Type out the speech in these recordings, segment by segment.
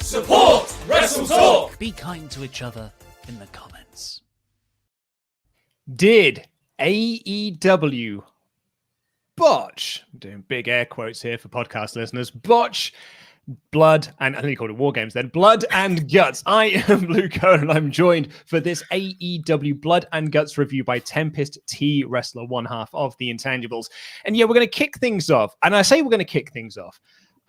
Support WrestleTalk! Be kind to each other in the comments. Did AEW BOTCH, I'm doing big air quotes here for podcast listeners, BOTCH Blood, and I think he called it War Games then, Blood and Guts. I am Luca, and I'm joined for this AEW Blood and Guts review by Tempest T Wrestler, one half of the Intangibles. And yeah, we're going to kick things off. And I say we're going to kick things off.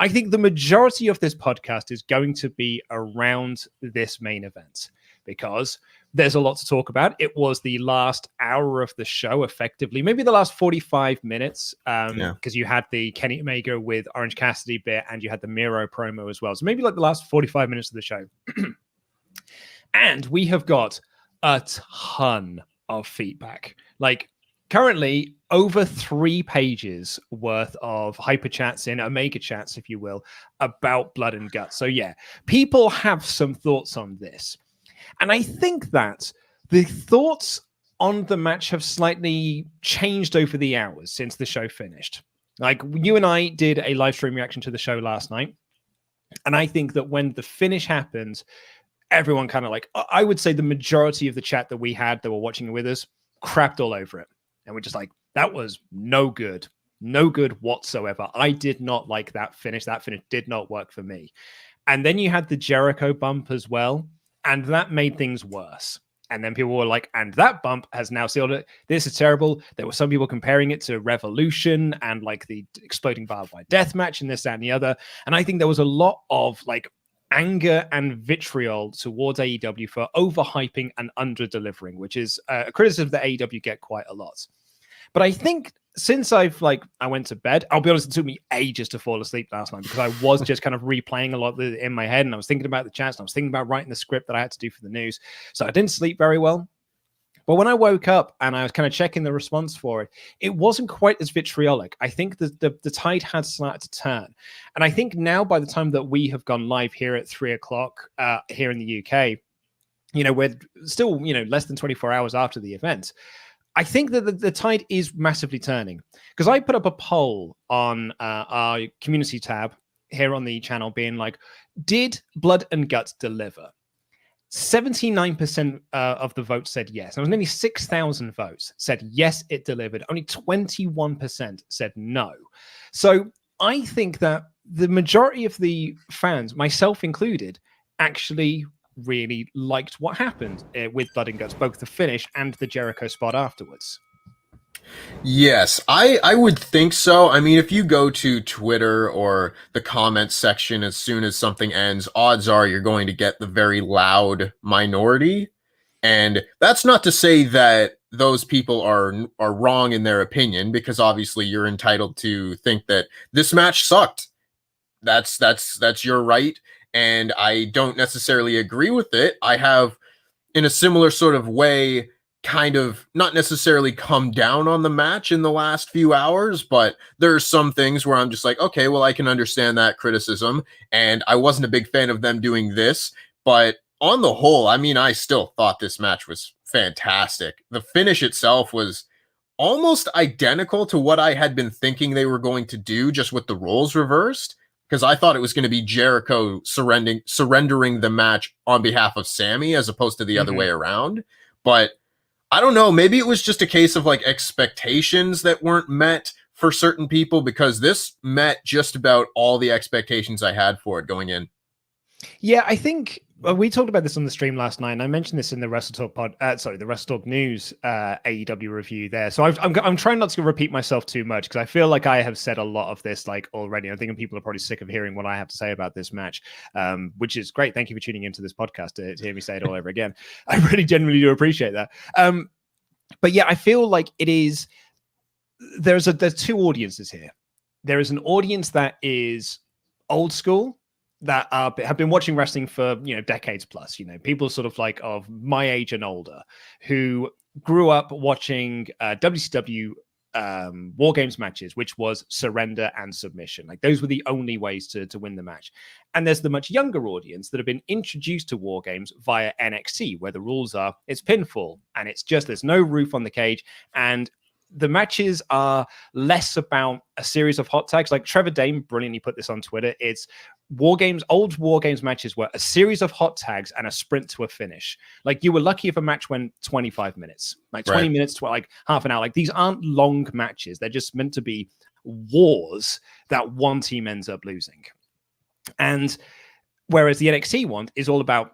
I think the majority of this podcast is going to be around this main event because there's a lot to talk about. It was the last hour of the show, effectively, maybe the last 45 minutes, because you had the Kenny Omega with Orange Cassidy bit and you had the Miro promo as well. So maybe like the last 45 minutes of the show. And we have got a ton of feedback. Like currently over 3 pages worth of hyper chats in Omega chats, if you will, about Blood and Guts. So yeah, people have some thoughts on this. And I think that the thoughts on the match have slightly changed over the hours since the show finished. Like you and I did a live stream reaction to the show last night. And I think that when the finish happened, everyone kind of like, I would say the majority of the chat that we had that were watching with us crapped all over it. And we're just like, that was no good whatsoever. I did not like that finish. That finish did not work for me. And then you had the Jericho bump as well. And that made things worse. And then people were like, and that bump has now sealed it. This is terrible. There were some people comparing it to Revolution and like the exploding barbed wire death match and this, that, and the other. And I think there was a lot of like anger and vitriol towards AEW for overhyping and under-delivering, which is a criticism that AEW get quite a lot. But I think since I went to bed, I'll be honest, it took me ages to fall asleep last night because I was just kind of replaying a lot in my head and I was thinking about the chats and I was thinking about writing the script that I had to do for the news. So I didn't sleep very well. But when I woke up and I was kind of checking the response for it, it wasn't quite as vitriolic. I think the tide had started to turn. And I think now by the time that we have gone live here at 3:00 here in the UK, we're still, less than 24 hours after the event. I think that the tide is massively turning because I put up a poll on our community tab here on the channel being like, did Blood and Guts deliver? 79% of the votes said yes. There was nearly 6,000 votes said yes, it delivered. Only 21% said no. So I think that the majority of the fans, myself included, actually really liked what happened with Blood and Guts, both the finish and the Jericho spot afterwards. Yes, I would think so. I mean, if you go to Twitter or the comments section as soon as something ends, odds are you're going to get the very loud minority. And that's not to say that those people are wrong in their opinion, because obviously you're entitled to think that this match sucked. That's your right. And I don't necessarily agree with it. I have, in a similar sort of way, kind of not necessarily come down on the match in the last few hours, but there are some things where I'm just like, okay, well, I can understand that criticism. And I wasn't a big fan of them doing this. But on the whole, I mean, I still thought this match was fantastic. The finish itself was almost identical to what I had been thinking they were going to do, just with the roles reversed. Because I thought it was going to be Jericho surrendering the match on behalf of Sammy as opposed to the other way around. But I don't know, maybe it was just a case of like expectations that weren't met for certain people, because this met just about all the expectations I had for it going in. Yeah, I think we talked about this on the stream last night, and I mentioned this in the WrestleTalk the WrestleTalk News AEW review there. So I'm trying not to repeat myself too much because I feel like I have said a lot of this like already. I think people are probably sick of hearing what I have to say about this match, which is great. Thank you for tuning into this podcast to hear me say it all over again. I really genuinely do appreciate that. But yeah, I feel like it is. There's 2 audiences here. There is an audience that is old school, that have been watching wrestling for decades plus, people sort of like of my age and older, who grew up watching WCW War Games matches, which was surrender and submission. Like those were the only ways to win the match. And there's the much younger audience that have been introduced to War Games via NXT, where the rules are it's pinfall and it's just there's no roof on the cage, and the matches are less about a series of hot tags. Like Trevor Dame brilliantly put this on Twitter. It's old war games matches were a series of hot tags and a sprint to a finish. Like you were lucky if a match went 25 minutes, like 20 minutes to like half an hour. Like these aren't long matches. They're just meant to be wars that one team ends up losing. And whereas the NXT one is all about,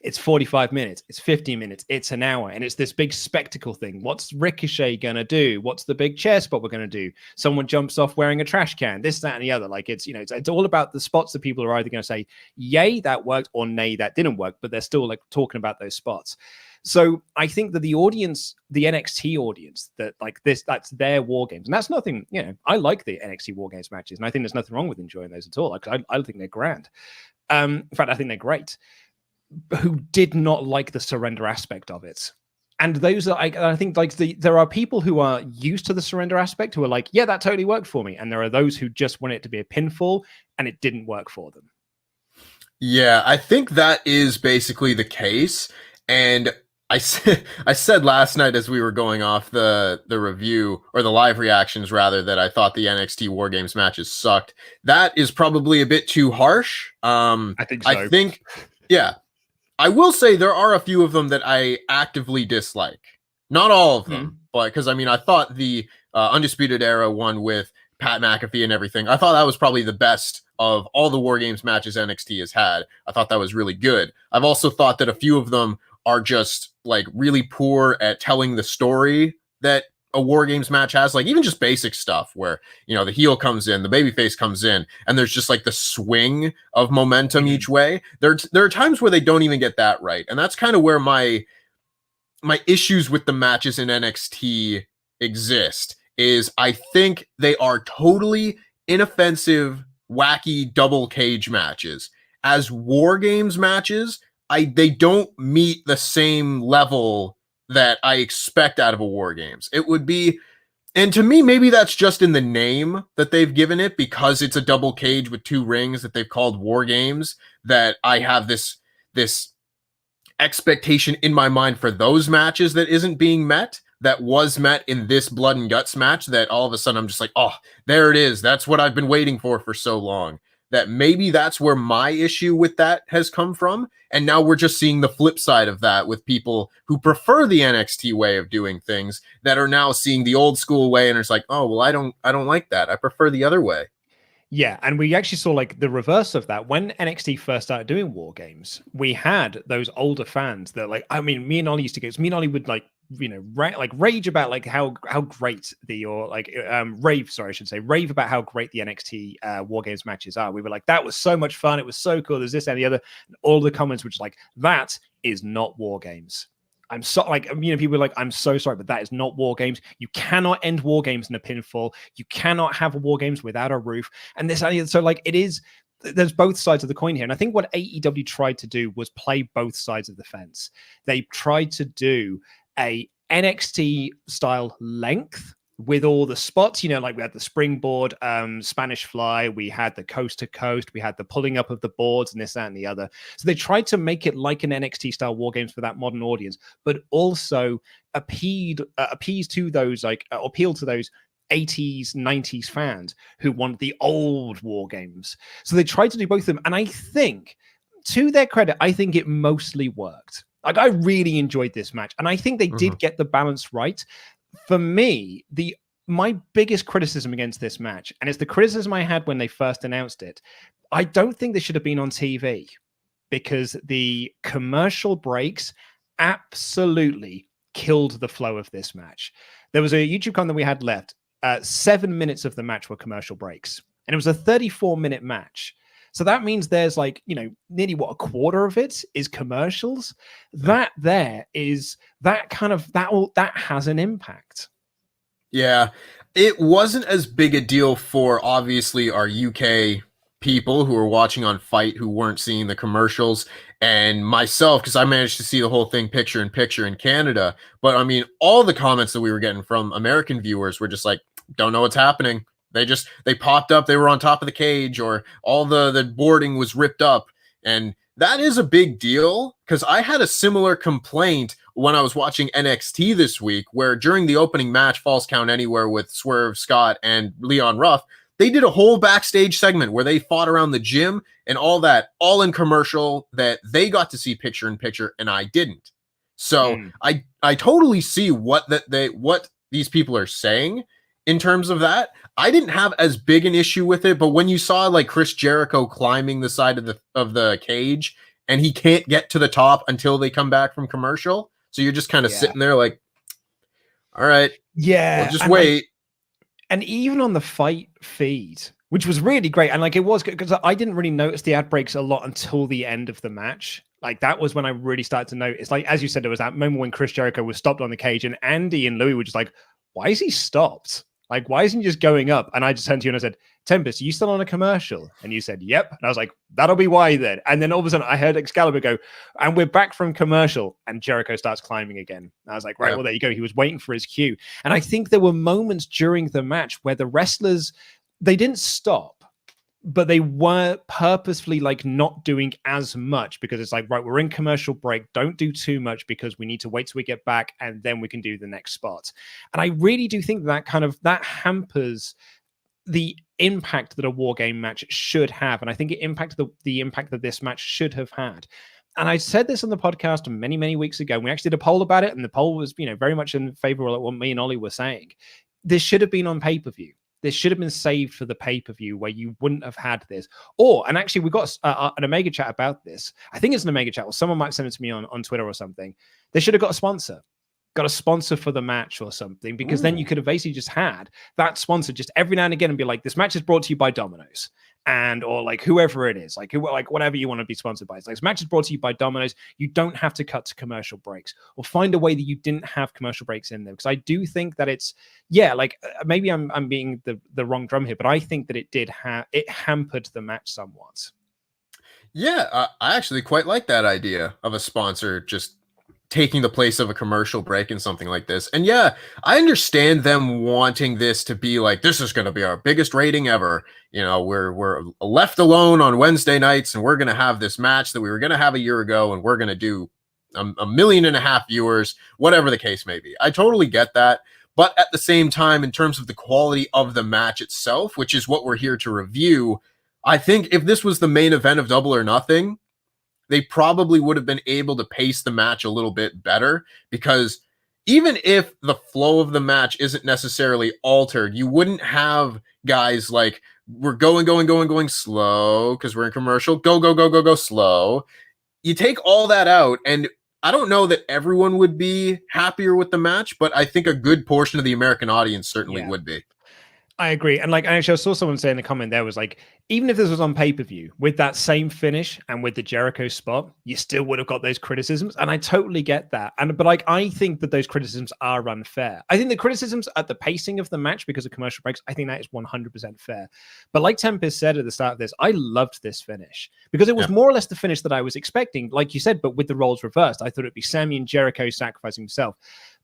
it's 45 minutes, it's 50 minutes, it's an hour, and it's this big spectacle thing. What's Ricochet gonna do? What's the big chair spot we're gonna do? Someone jumps off wearing a trash can, this, that, and the other. Like it's, it's all about the spots that people are either gonna say, yay, that worked, or nay, that didn't work, but they're still like talking about those spots. So I think that the audience, the NXT audience, that like this, that's their war games. And that's nothing, I like the NXT war games matches, and I think there's nothing wrong with enjoying those at all. Like I think they're grand. In fact, I think they're great. Who did not like the surrender aspect of it. And those are, I think, like there are people who are used to the surrender aspect who are like, yeah, that totally worked for me. And there are those who just want it to be a pinfall and it didn't work for them. Yeah, I think that is basically the case. And I said last night as we were going off the review, or the live reactions rather, that I thought the NXT War Games matches sucked. That is probably a bit too harsh. I think so. Yeah. I will say there are a few of them that I actively dislike. Not all of them, but because I thought the Undisputed Era one with Pat McAfee and everything, I thought that was probably the best of all the War Games matches NXT has had. I thought that was really good. I've also thought that a few of them are just like really poor at telling the story that a War Games match has, like even just basic stuff where, the heel comes in, the babyface comes in, and there's just like the swing of momentum each way. There are times where they don't even get that right. And that's kind of where my issues with the matches in NXT exist, is I think they are totally inoffensive, wacky double cage matches. As War Games matches, they don't meet the same level that I expect out of a War Games. It would be, and to me, maybe that's just in the name that they've given it, because it's a double cage with 2 rings that they've called War Games, that I have this expectation in my mind for those matches that isn't being met, that was met in this Blood and Guts match, that all of a sudden I'm just like, oh, there it is. That's what I've been waiting for so long. That maybe that's where my issue with that has come from. And now we're just seeing the flip side of that with people who prefer the NXT way of doing things, that are now seeing the old school way and it's like, oh, well, I don't like that. I prefer the other way. Yeah, and we actually saw like the reverse of that. When NXT first started doing War Games, we had those older fans that me and Ollie used to go, me and Ollie would rage about like how great rave about how great the NXT War Games matches are. We were like, that was so much fun, it was so cool, there's this and the other, and all the comments were just like, that is not War Games. I'm so people were like, I'm so sorry, but that is not War Games. You cannot end War Games in a pinfall. You cannot have a War Games without a roof. And this, so like it is, there's both sides of the coin here. And I think what AEW tried to do was play both sides of the fence. They tried to do a NXT style length with all the spots, like we had the springboard, Spanish fly, we had the coast to coast, we had the pulling up of the boards and this, that, and the other. So they tried to make it like an NXT style War Games for that modern audience, but also appeal to those 80s, 90s fans who want the old War Games. So they tried to do both of them. And I think, to their credit, I think it mostly worked. Like, I really enjoyed this match. And I think they did get the balance right. For me, my biggest criticism against this match, and it's the criticism I had when they first announced it, I don't think they should have been on TV, because the commercial breaks absolutely killed the flow of this match. There was a YouTube comment that we had left. 7 minutes of the match were commercial breaks, and it was a 34-minute match. So that means there's nearly a quarter of it is commercials. That has an impact. Yeah, it wasn't as big a deal for obviously our UK people who were watching on Fight who weren't seeing the commercials, and myself, because I managed to see the whole thing picture in picture in Canada. But I mean, all the comments that we were getting from American viewers were just like, don't know what's happening. They popped up, they were on top of the cage, or all the boarding was ripped up. And that is a big deal, because I had a similar complaint when I was watching NXT this week, where during the opening match, Falls Count Anywhere with Swerve Scott and Leon Ruff, they did a whole backstage segment where they fought around the gym and all that, all in commercial that they got to see picture in picture and I didn't. So I totally see what these people are saying in terms of that. I didn't have as big an issue with it, but when you saw like Chris Jericho climbing the side of the cage and he can't get to the top until they come back from commercial, so you're just kind of sitting there like, all right, we'll just wait. And even on the fight feed, which was really great, and like it was good because I didn't really notice the ad breaks a lot until the end of the match. Like that was when I really started to notice. Like as you said, there was that moment when Chris Jericho was stopped on the cage, and Andy and Louis were just like, "Why is he stopped? Like why isn't he just going up?" And I just turned to you and I said, "Tempest, are you still on a commercial?" And you said, "Yep." And I was like, "That'll be why then." And then all of a sudden, I heard Excalibur go, "And we're back from commercial," and Jericho starts climbing again. And I was like, "Right, well there you go." He was waiting for his cue, and I think there were moments during the match where the wrestlers they didn't stop. But they were purposefully like not doing as much because it's like, right, we're in commercial break. Don't do too much because we need to wait till we get back and then we can do the next spot. And I really do think that hampers the impact that a war game match should have. And I think it impacted the impact that this match should have had. And I said this on the podcast many, many weeks ago. We actually did a poll about it. And the poll was, very much in favor of what me and Ollie were saying. This should have been on pay-per-view. This should have been saved for the pay-per-view where you wouldn't have had this. And actually, we got an Omega chat about this. I think it's an Omega chat, or someone might send it to me on Twitter or something. They should have got a sponsor for the match or something, because then you could have basically just had that sponsor just every now and again and be like, this match is brought to you by Domino's. Or like whoever it is, like whatever you want to be sponsored by. It's like this match is brought to you by Domino's. You don't have to cut to commercial breaks, or find a way that you didn't have commercial breaks in there. Because I do think that it's maybe I'm being the wrong drum here, but I think that it hampered the match somewhat. Yeah, I actually quite like that idea of a sponsor just taking the place of a commercial break in something like this. And yeah, I understand them wanting this to be like, this is going to be our biggest rating ever. We're left alone on Wednesday nights and we're going to have this match that we were going to have a year ago and we're going to do 1.5 million viewers, whatever the case may be. I totally get that. But at the same time, in terms of the quality of the match itself, which is what we're here to review, I think if this was the main event of Double or Nothing, they probably would have been able to pace the match a little bit better, because even if the flow of the match isn't necessarily altered, you wouldn't have guys like, we're going slow because we're in commercial, go slow. You take all that out, and I don't know that everyone would be happier with the match, but I think a good portion of the American audience certainly would be. I agree. And actually I saw someone say in the comment there was like, even if this was on pay-per-view with that same finish and with the Jericho spot, you still would have got those criticisms. And I totally get that. But I think that those criticisms are unfair. I think the criticisms at the pacing of the match because of commercial breaks, I think that is 100% fair. But like Tempest said at the start of this, I loved this finish because it was more or less the finish that I was expecting, like you said, but with the roles reversed. I thought it'd be Sammy and Jericho sacrificing himself.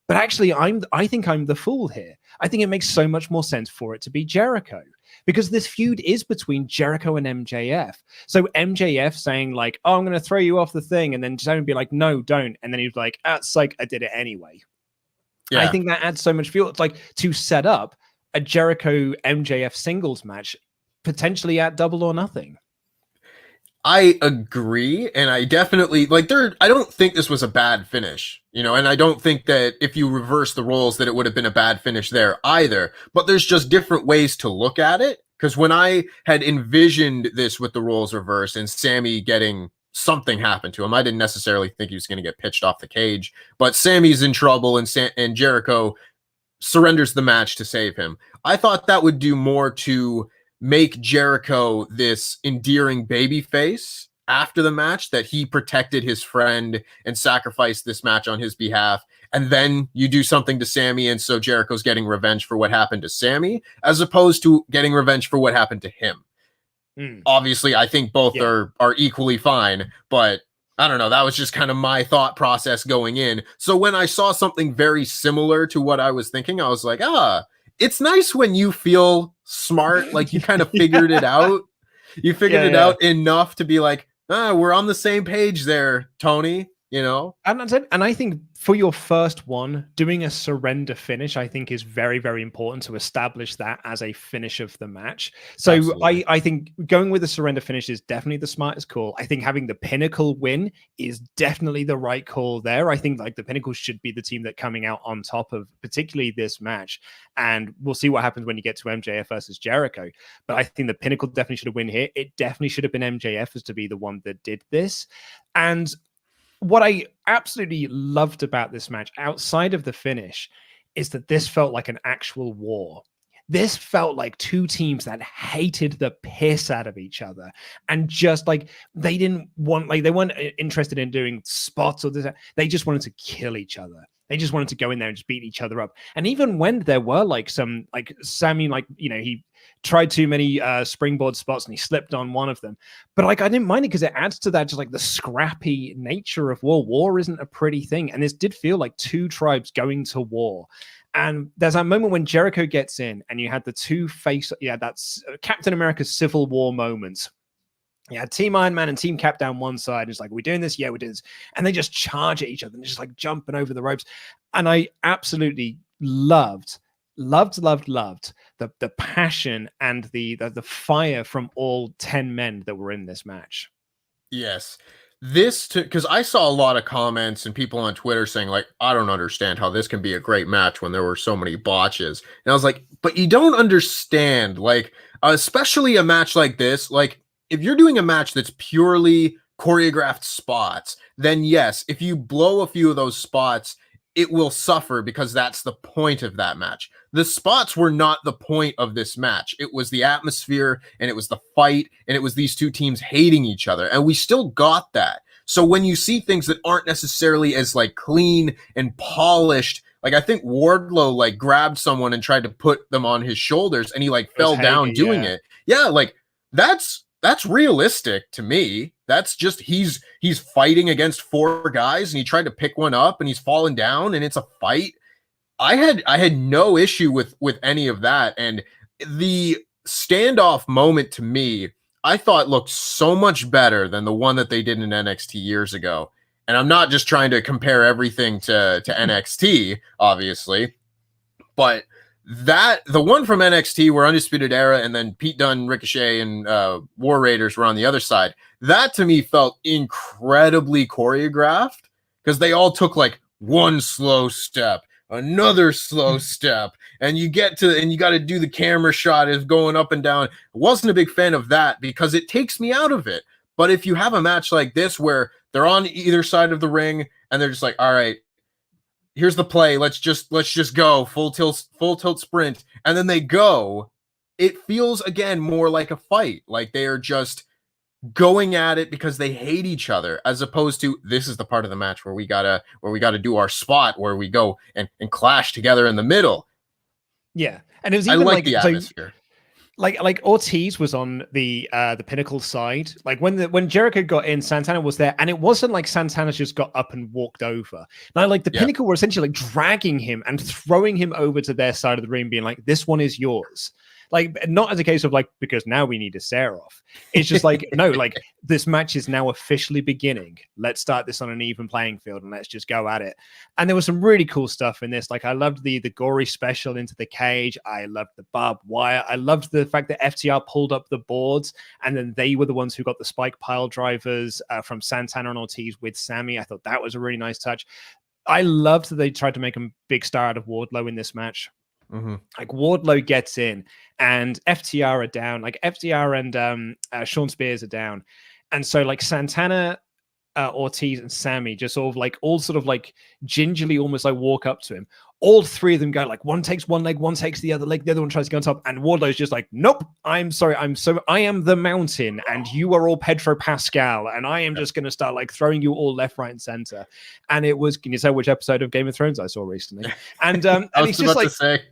But actually, I think I'm the fool here. I think it makes so much more sense for it to be Jericho, because this feud is between Jericho and MJF. So MJF saying like, "Oh, I'm going to throw you off the thing," and then Sammy be like, "No, don't," and then he's like, "Psych, I did it anyway." Yeah. I think that adds so much fuel. It's like to set up a Jericho MJF singles match, potentially at Double or Nothing. I agree, and I definitely I don't think this was a bad finish, and I don't think that if you reverse the roles that it would have been a bad finish there either. But there's just different ways to look at it, because when I had envisioned this with the roles reversed and Sammy getting something happen to him, I didn't necessarily think he was going to get pitched off the cage, but Sammy's in trouble and Jericho surrenders the match to save him. I thought that would do more to make Jericho this endearing baby face after the match, that he protected his friend and sacrificed this match on his behalf. And then you do something to Sammy, and so Jericho's getting revenge for what happened to Sammy, as opposed to getting revenge for what happened to him. Obviously, I think both are equally fine, but I don't know. That was just kind of my thought process going in. So when I saw something very similar to what I was thinking, I was like, it's nice when you feel smart, like you kind of figured it out. You figured it out enough to be like, we're on the same page there, Tony. you know? And that's it. And I think for your first one, doing a surrender finish, I think is very, very important to establish that as a finish of the match. So I think going with a surrender finish is definitely the smartest call. I think having the Pinnacle win is definitely the right call there. I think like the Pinnacle should be the team that coming out on top of particularly this match. And we'll see what happens when you get to MJF versus Jericho. But I think the Pinnacle definitely should have win here. It definitely should have been MJF as to be the one that did this. And what I absolutely loved about this match outside of the finish is that this felt like an actual war. This felt like two teams that hated the piss out of each other and just like they weren't interested in doing spots or this. They just wanted to kill each other. They just wanted to go in there and just beat each other up. And even when there were like some, like Sammy, like, you know, he tried too many springboard spots and he slipped on one of them. But like, I didn't mind it because it adds to that just like the scrappy nature of war. War isn't a pretty thing. And this did feel like two tribes going to war. And there's that moment when Jericho gets in and you had the two that's Captain America's Civil War moments. Yeah, Team Iron Man and Team Cap down one side. It's like, we're doing this? Yeah, we're doing this. And they just charge at each other and just like jumping over the ropes. And I absolutely loved the passion and the fire from all 10 men that were in this match. Yes. Because I saw a lot of comments and people on Twitter saying, like, I don't understand how this can be a great match when there were so many botches. And I was like, but you don't understand, like, especially a match like this, like, if you're doing a match that's purely choreographed spots, then yes, if you blow a few of those spots, it will suffer because that's the point of that match. The spots were not the point of this match. It was the atmosphere and it was the fight and it was these two teams hating each other. And we still got that. So when you see things that aren't necessarily as like clean and polished, like I think Wardlow like grabbed someone and tried to put them on his shoulders and he like fell down doing it. Yeah, like that's realistic to me. That's just he's fighting against four guys and he tried to pick one up and he's fallen down and it's a fight. I had no issue with any of that. And the standoff moment to me, I thought looked so much better than the one that they did in NXT years ago. And I'm not just trying to compare everything to NXT, obviously, but the one from NXT where Undisputed Era and then Pete Dunne, Ricochet, and War Raiders were on the other side, that to me felt incredibly choreographed because they all took like one slow step, another slow step, and you got to do the camera shot of going up and down. I wasn't a big fan of that because it takes me out of it. But if you have a match like this where they're on either side of the ring and they're just like, all right, here's the play. Let's just go full tilt sprint. And then they go, it feels again more like a fight. Like they are just going at it because they hate each other, as opposed to this is the part of the match where we gotta do our spot where we go and clash together in the middle. Yeah. And it was even like the atmosphere. Like Ortiz was on the Pinnacle side. Like when Jericho got in, Santana was there, and it wasn't like Santana just got up and walked over. Now, like the Pinnacle were essentially like dragging him and throwing him over to their side of the ring, being like, "This one is yours." Like, not as a case of like, because now we need a stare-off. It's just like, no, like this match is now officially beginning. Let's start this on an even playing field and let's just go at it. And there was some really cool stuff in this. Like, I loved the gory special into the cage. I loved the barbed wire. I loved the fact that FTR pulled up the boards and then they were the ones who got the spike pile drivers from Santana and Ortiz with Sammy. I thought that was a really nice touch. I loved that they tried to make a big star out of Wardlow in this match. Mm-hmm. Like Wardlow gets in and FTR are down, like FTR and Sean Spears are down, and so like Santana, Ortiz and Sammy just sort of like gingerly almost like walk up to him. All three of them go like, one takes one leg, one takes the other leg, the other one tries to go on top, and Wardlow's just like, nope, I'm sorry, I am the mountain and you are all Pedro Pascal and I am just gonna start like throwing you all left, right, and center. And it was, can you tell which episode of Game of Thrones I saw recently? And I was he's just about like to say.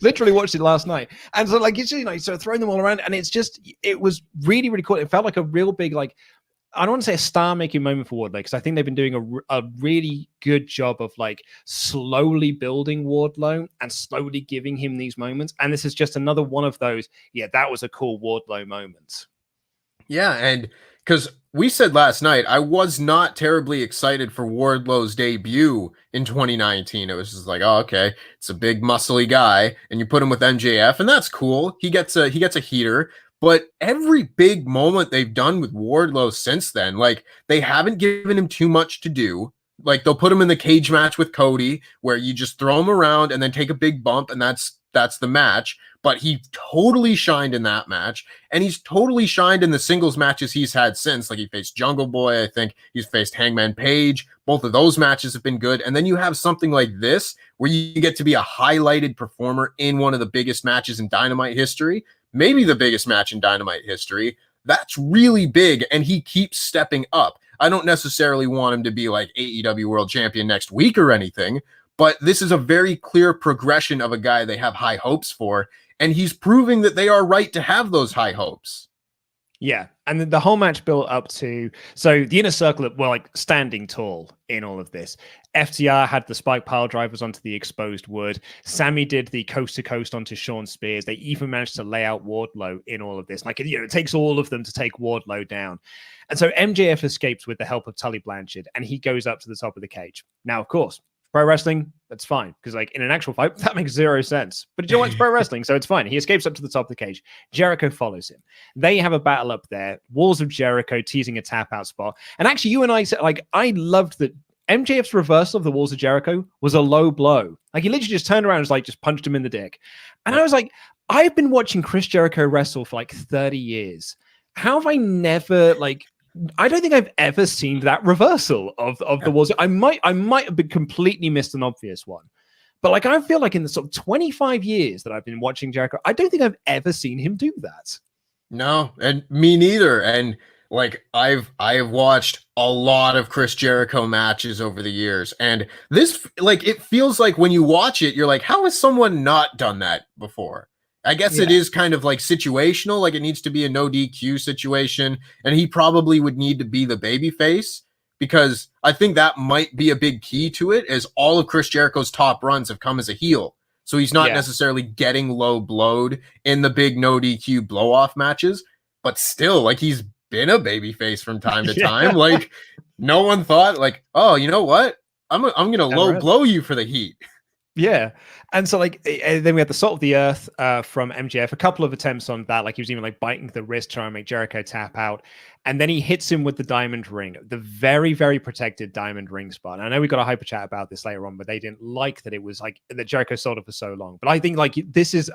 Literally watched it last night, and so like it's, you know, so throwing them all around, and it was really, really cool. It felt like a real big, like, I don't want to say a star-making moment for Wardlow, because I think they've been doing a really good job of like slowly building Wardlow and slowly giving him these moments, and this is just another one of those. Yeah, that was a cool Wardlow moment. Yeah, and because we said last night, I was not terribly excited for Wardlow's debut in 2019. It was just like, oh, okay, it's a big muscly guy, and you put him with MJF, and that's cool. He gets a heater. But every big moment they've done with Wardlow since then, like they haven't given him too much to do. Like they'll put him in the cage match with Cody, where you just throw him around and then take a big bump, and that's the match. But he totally shined in that match, and he's totally shined in the singles matches he's had since. Like he faced Jungle Boy, I think he's faced Hangman Page. Both of those matches have been good. And then you have something like this where you get to be a highlighted performer in one of the biggest matches in Dynamite history, maybe the biggest match in Dynamite history. That's really big, and he keeps stepping up. I don't necessarily want him to be like AEW World Champion next week or anything, but this is a very clear progression of a guy they have high hopes for, and he's proving that they are right to have those high hopes. Yeah, and the whole match built up to, so the Inner Circle were like standing tall in all of this. FTR had the spike pile drivers onto the exposed wood. Sammy did the coast to coast onto Sean Spears. They even managed to lay out Wardlow in all of this. Like, it takes all of them to take Wardlow down. And so MJF escapes with the help of Tully Blanchard, and he goes up to the top of the cage. Now, of course, pro wrestling, that's fine. Because like in an actual fight, that makes zero sense. But you know what? It's pro wrestling, so it's fine. He escapes up to the top of the cage. Jericho follows him. They have a battle up there. Walls of Jericho teasing a tap out spot. And actually, you and I said, like, I loved that MJF's reversal of the Walls of Jericho was a low blow. Like he literally just turned around and was like, just punched him in the dick. And I was like, I've been watching Chris Jericho wrestle for like 30 years. How have I never I don't think I've ever seen that reversal of the Walls. I might have been completely missed an obvious one. But like I feel like in the sort of 25 years that I've been watching Jericho, I don't think I've ever seen him do that. No, and me neither. And like I have watched a lot of Chris Jericho matches over the years, and this, like, it feels like when you watch it, you're like, how has someone not done that before? I guess it is kind of like situational, like it needs to be a no DQ situation, and he probably would need to be the babyface, because I think that might be a big key to it, as all of Chris Jericho's top runs have come as a heel. So he's not necessarily getting low blowed in the big no DQ blow off matches, but still, like, he's been a babyface from time to time. Like, no one thought, like, oh, you know what? I'm gonna low blow you for the heat. Yeah. And so like then we had the Salt of the Earth from MJF, a couple of attempts on that. Like he was even like biting the wrist trying to make Jericho tap out. And then he hits him with the diamond ring, the very, very protected diamond ring spot. And I know we got a hyper chat about this later on, but they didn't like that it was like that Jericho sold it for so long. But I think like this is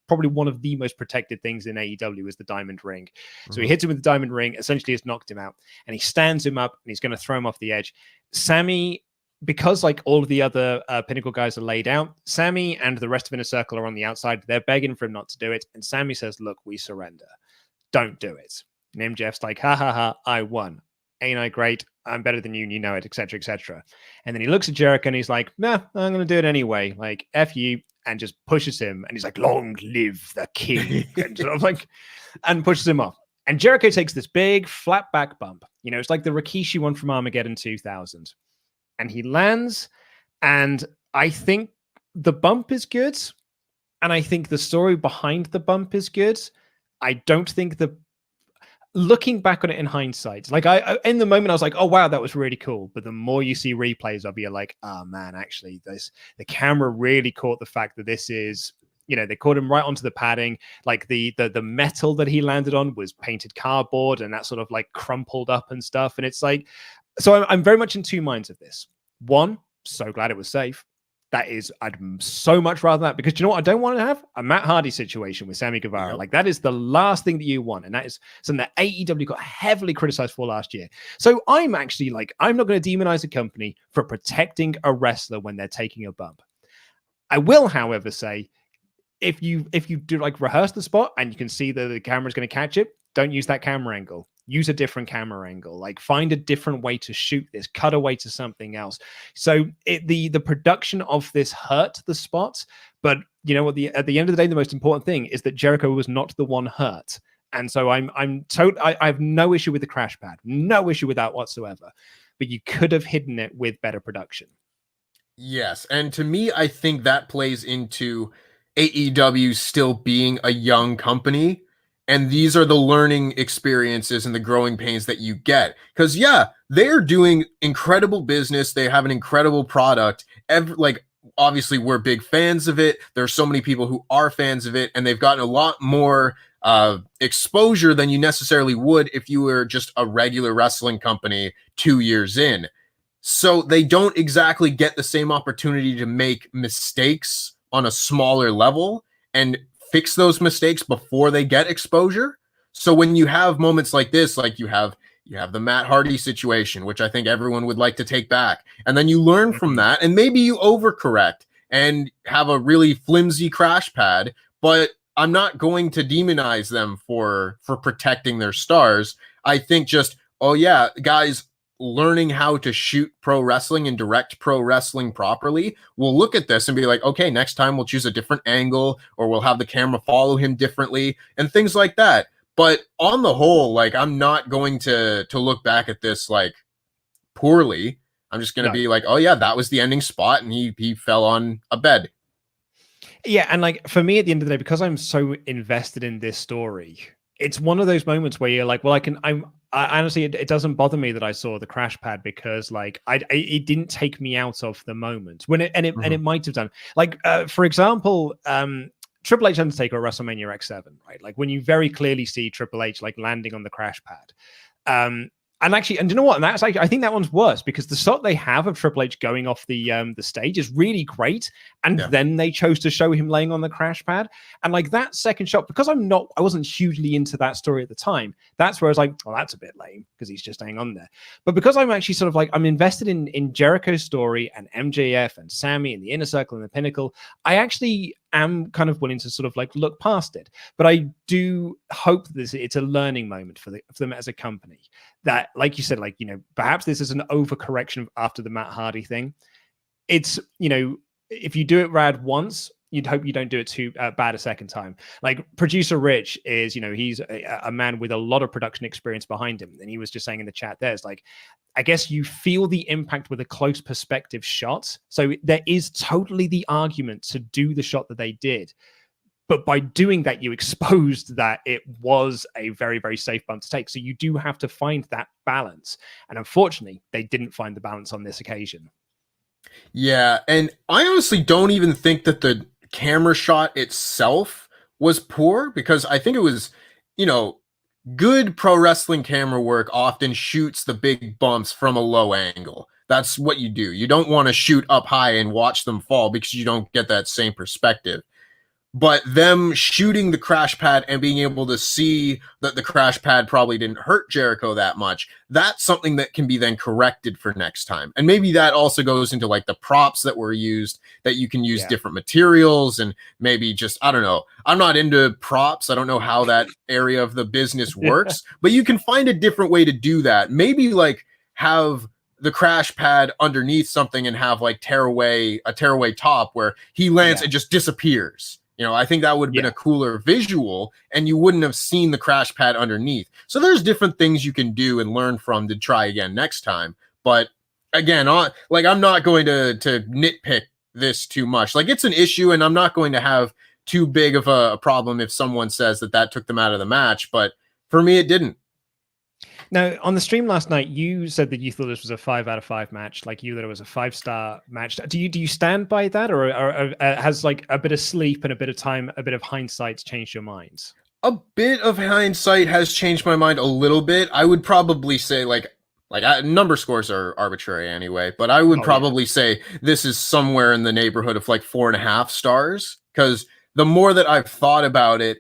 probably one of the most protected things in AEW is the diamond ring. So he hits him with the diamond ring, essentially has knocked him out, and he stands him up and he's going to throw him off the edge. Sammy, because like all of the other Pinnacle guys are laid out, Sammy and the rest of Inner Circle are on the outside. They're begging for him not to do it. And Sammy says, look, we surrender. Don't do it. And MJF's like, ha, ha, ha, I won. Ain't I great? I'm better than you and you know it, etc., etc. And then he looks at Jericho and he's like, nah, I'm going to do it anyway. Like, F you, and just pushes him. And he's like, long live the king. And sort of like, and pushes him off. And Jericho takes this big flat back bump. You know, it's like the Rikishi one from Armageddon 2000. And he lands, and I think the bump is good, and I think the story behind the bump is good. I don't think looking back on it in hindsight, like I in the moment I was like, oh wow, that was really cool. But the more you see replays of it, you're like, oh man, actually the camera really caught the fact that this is, you know, they caught him right onto the padding. Like the metal that he landed on was painted cardboard, and that sort of like crumpled up and stuff. And it's like, so I'm very much in two minds of this. One, so glad it was safe. I'd so much rather that, because you know what I don't want to have? A Matt Hardy situation with Sammy Guevara. Yep. Like that is the last thing that you want. And that is something that AEW got heavily criticized for last year. So I'm actually like, I'm not going to demonize a company for protecting a wrestler when they're taking a bump. I will, however, say, if you do like rehearse the spot and you can see that the camera's going to catch it, don't use that camera angle. Use a different camera angle. Like find a different way to shoot this. Cut away to something else. So the production of this hurt the spot, but you know what? At the end of the day, the most important thing is that Jericho was not the one hurt. And so I have no issue with the crash pad, no issue with that whatsoever. But you could have hidden it with better production. Yes, and to me, I think that plays into AEW still being a young company And these are the learning experiences and the growing pains that you get. Because, yeah, they're doing incredible business. They have an incredible product. Obviously, we're big fans of it. There's so many people who are fans of it, and they've gotten a lot more exposure than you necessarily would if you were just a regular wrestling company 2 years in. So they don't exactly get the same opportunity to make mistakes on a smaller level and fix those mistakes before they get exposure. So when you have moments like this, like you have the Matt Hardy situation, which I think everyone would like to take back, and then you learn from that, and maybe you overcorrect and have a really flimsy crash pad, but I'm not going to demonize them for protecting their stars. I think just, oh yeah, guys learning how to shoot pro wrestling and direct pro wrestling properly, we'll look at this and be like, okay, next time we'll choose a different angle, or we'll have the camera follow him differently and things like that. But on the whole, like, I'm not going to look back at this like poorly. I'm just going to be like, oh yeah, that was the ending spot, and he fell on a bed. Yeah, and like for me at the end of the day, because I'm so invested in this story, it's one of those moments where you're like, well, I honestly, it doesn't bother me that I saw the crash pad, because like it didn't take me out of the moment when it might have done. Like for example, Triple H Undertaker at WrestleMania X7, right? Like when you very clearly see Triple H like landing on the crash pad. And you know what? And that's I think that one's worse, because the shot they have of Triple H going off the stage is really great, and then they chose to show him laying on the crash pad. And like that second shot, because I wasn't hugely into that story at the time. That's where I was like, well, that's a bit lame because he's just hanging on there. But because I'm actually sort of like I'm invested in Jericho's story and MJF and Sammy and the Inner Circle and the Pinnacle, I actually am kind of willing to sort of like look past it. But I do hope that it's a learning moment for them as a company. That, like you said, like, you know, perhaps this is an overcorrection after the Matt Hardy thing. It's, you know, if you do it rad once, you'd hope you don't do it too bad a second time. Like producer Rich is, you know, he's a man with a lot of production experience behind him. And he was just saying in the chat there's like, I guess you feel the impact with a close perspective shot. So there is totally the argument to do the shot that they did. But by doing that, you exposed that it was a very, very safe bump to take. So you do have to find that balance. And unfortunately, they didn't find the balance on this occasion. Yeah, and I honestly don't even think that the camera shot itself was poor, because I think it was, you know, good pro wrestling camera work often shoots the big bumps from a low angle. That's what you do. You don't want to shoot up high and watch them fall, because you don't get that same perspective. But them shooting the crash pad and being able to see that the crash pad probably didn't hurt Jericho that much, that's something that can be then corrected for next time. And maybe that also goes into like the props that were used, that you can use different materials, and maybe just, I don't know. I'm not into props. I don't know how that area of the business works, but you can find a different way to do that. Maybe like have the crash pad underneath something and have like a tearaway top where he lands and just disappears. You know, I think that would have been a cooler visual, and you wouldn't have seen the crash pad underneath. So there's different things you can do and learn from to try again next time. But again, I'm not going to nitpick this too much. Like, it's an issue, and I'm not going to have too big of a problem if someone says that took them out of the match. But for me, it didn't. Now, on the stream last night, you said that you thought this was a 5 out of 5 match. Like, you thought it was a 5-star match. Do you stand by that, or has like a bit of sleep and a bit of time, a bit of hindsight changed your minds? A bit of hindsight has changed my mind a little bit. I would probably say number scores are arbitrary anyway, but I would probably say this is somewhere in the neighborhood of like 4.5 stars, because the more that I've thought about it,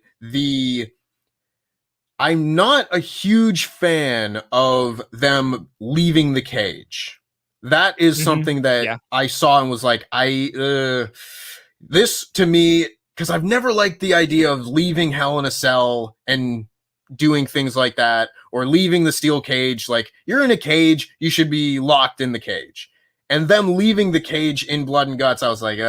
I'm not a huge fan of them leaving the cage. That is something that I saw and was like, this to me, because I've never liked the idea of leaving Hell in a Cell and doing things like that, or leaving the steel cage. Like, you're in a cage, you should be locked in the cage. And them leaving the cage in Blood and Guts, I was like,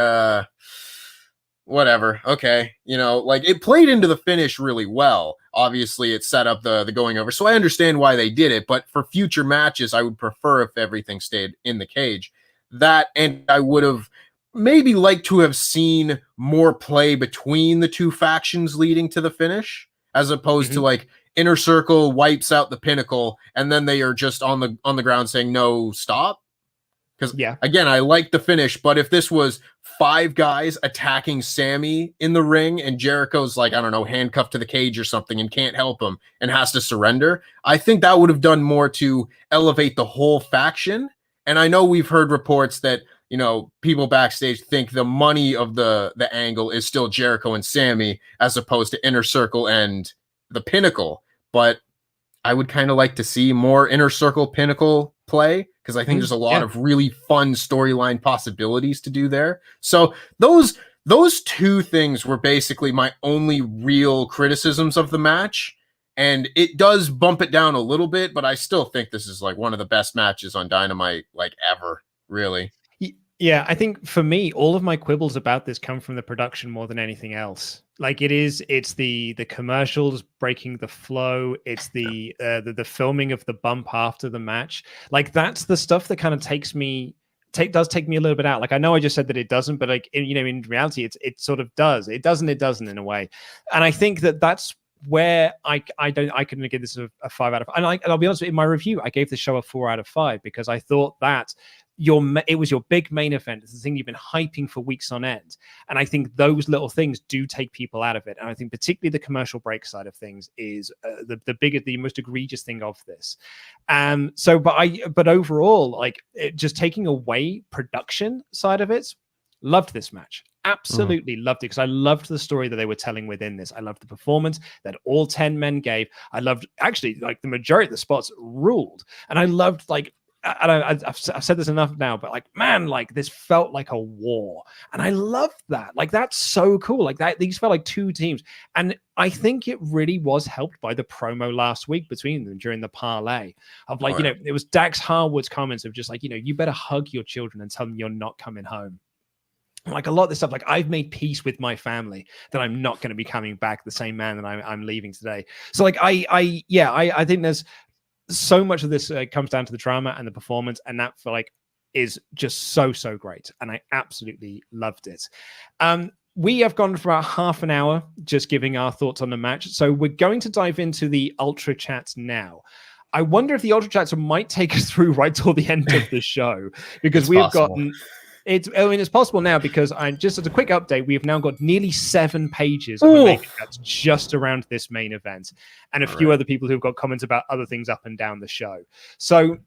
whatever. Okay. You know, like, it played into the finish really well. Obviously, it set up the going over. So I understand why they did it. But for future matches, I would prefer if everything stayed in the cage. That, and I would have maybe liked to have seen more play between the two factions leading to the finish. as opposed to like Inner Circle wipes out the Pinnacle and then they are just on the ground saying no, stop. Because again, I like the finish, but if this was 5 guys attacking Sammy in the ring and Jericho's like, I don't know, handcuffed to the cage or something and can't help him and has to surrender, I think that would have done more to elevate the whole faction. And I know we've heard reports that, you know, people backstage think the money of the angle is still Jericho and Sammy as opposed to Inner Circle and the Pinnacle. But I would kind of like to see more Inner Circle Pinnacle play because I think there's a lot of really fun storyline possibilities to do there. So those 2 things were basically my only real criticisms of the match. And it does bump it down a little bit, but I still think this is like one of the best matches on Dynamite like ever, really. Yeah, I think for me, all of my quibbles about this come from the production more than anything else. Like it's the commercials breaking the flow. It's the filming of the bump after the match. Like that's the stuff that kind of does take me a little bit out. Like I know I just said that it doesn't, but like in reality, it sort of does. It doesn't in a way. And I think that's where I couldn't give this a 5 out of 5. And I'll be honest with you, in my review, I gave the show a 4 out of 5 because I thought that it was your big main event. It's the thing you've been hyping for weeks on end. And I think those little things do take people out of it. And I think particularly the commercial break side of things is the most egregious thing of this. But overall, like just taking away production side of it, loved this match. Absolutely loved it because I loved the story that they were telling within this. I loved the performance that all 10 men gave. I loved actually like the majority of the spots ruled. And I loved like, I've said this enough now, but like, man, like this felt like a war. And I loved that. Like, that's so cool. Like that, these felt like 2 teams. And I think it really was helped by the promo last week between them during the parlay of like, you know, it was Dax Harwood's comments of just like, you know, you better hug your children and tell them you're not coming home. Like a lot of this stuff, like I've made peace with my family that I'm not going to be coming back the same man that I'm leaving today. So like, I think there's so much of this comes down to the drama and the performance, and that for like is just so great, and I absolutely loved it. We have gone for about half an hour just giving our thoughts on the match, so we're going to dive into the Ultrachats now. I wonder if the Ultrachats might take us through right till the end of the show because we've gotten. It's possible now because just as a quick update, we've now got nearly 7 pages of Omega Guts just around this main event, and a few other people who've got comments about other things up and down the show. So,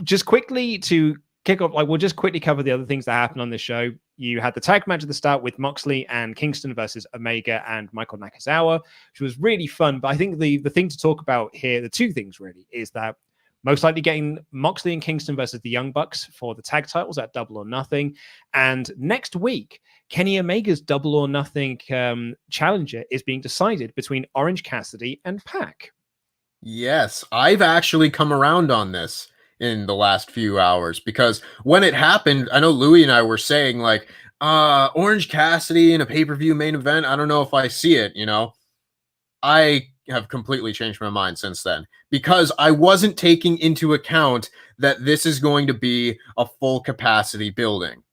just quickly to kick off, like we'll just quickly cover the other things that happened on this show. You had the tag match at the start with Moxley and Kingston versus Omega and Michael Nakazawa, which was really fun. But I think the thing to talk about here, the 2 things really, is that most likely getting Moxley and Kingston versus the Young Bucks for the tag titles at Double or Nothing. And next week, Kenny Omega's Double or Nothing challenger is being decided between Orange Cassidy and Pac. Yes, I've actually come around on this in the last few hours because when it happened, I know Louis and I were saying like, Orange Cassidy in a pay-per-view main event. I don't know if I see it, you know. I have completely changed my mind since then because I wasn't taking into account that this is going to be a full capacity building.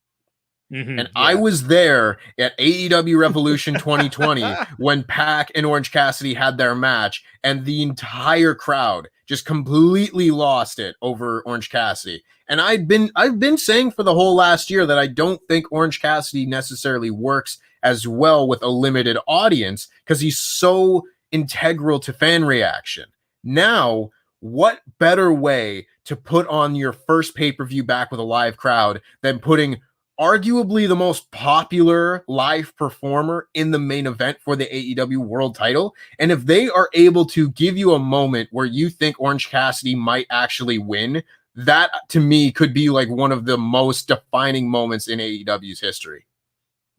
And I was there at AEW Revolution 2020 when Pac and Orange Cassidy had their match and the entire crowd just completely lost it over Orange Cassidy. And I've been saying for the whole last year that I don't think Orange Cassidy necessarily works as well with a limited audience because he's so integral to fan reaction. Now, what better way to put on your first pay-per-view back with a live crowd than putting arguably the most popular live performer in the main event for the AEW World title? And if they are able to give you a moment where you think Orange Cassidy might actually win, that to me could be like one of the most defining moments in AEW's history.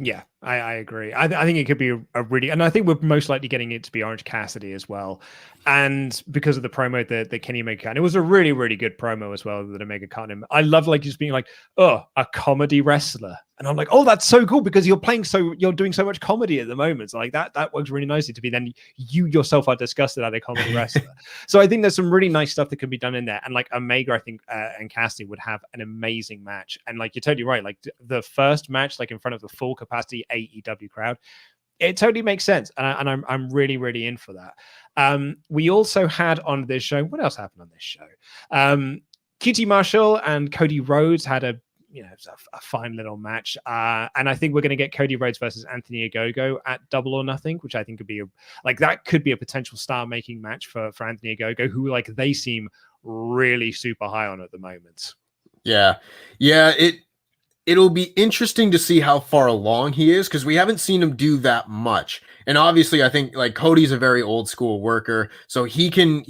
Yeah, I agree. I think it could be a really, and I think we're most likely getting it to be Orange Cassidy as well. And because of the promo that Kenny Omega cut, and it was a really, really good promo as well that Omega cut him. I love like just being like, oh, a comedy wrestler. And I'm like, oh, that's so cool because you're doing so much comedy at the moment. So like that works really nicely to be then you yourself are disgusted at a comedy wrestler. So I think there's some really nice stuff that can be done in there. And like Omega, I think, and Cassidy would have an amazing match. And like, you're totally right. Like the first match, like in front of the full capacity AEW crowd, it totally makes sense, and I'm really, really in for that. We also had on this show, what else happened on this show? QT Marshall and Cody Rhodes had a fine little match, and I think we're going to get Cody Rhodes versus Anthony Ogogo at Double or Nothing, which I think could be a potential star-making match for Anthony Ogogo, who they seem really super high on at the moment. Yeah, it'll be interesting to see how far along he is, because we haven't seen him do that much. And obviously, I think Cody's a very old school worker, so he can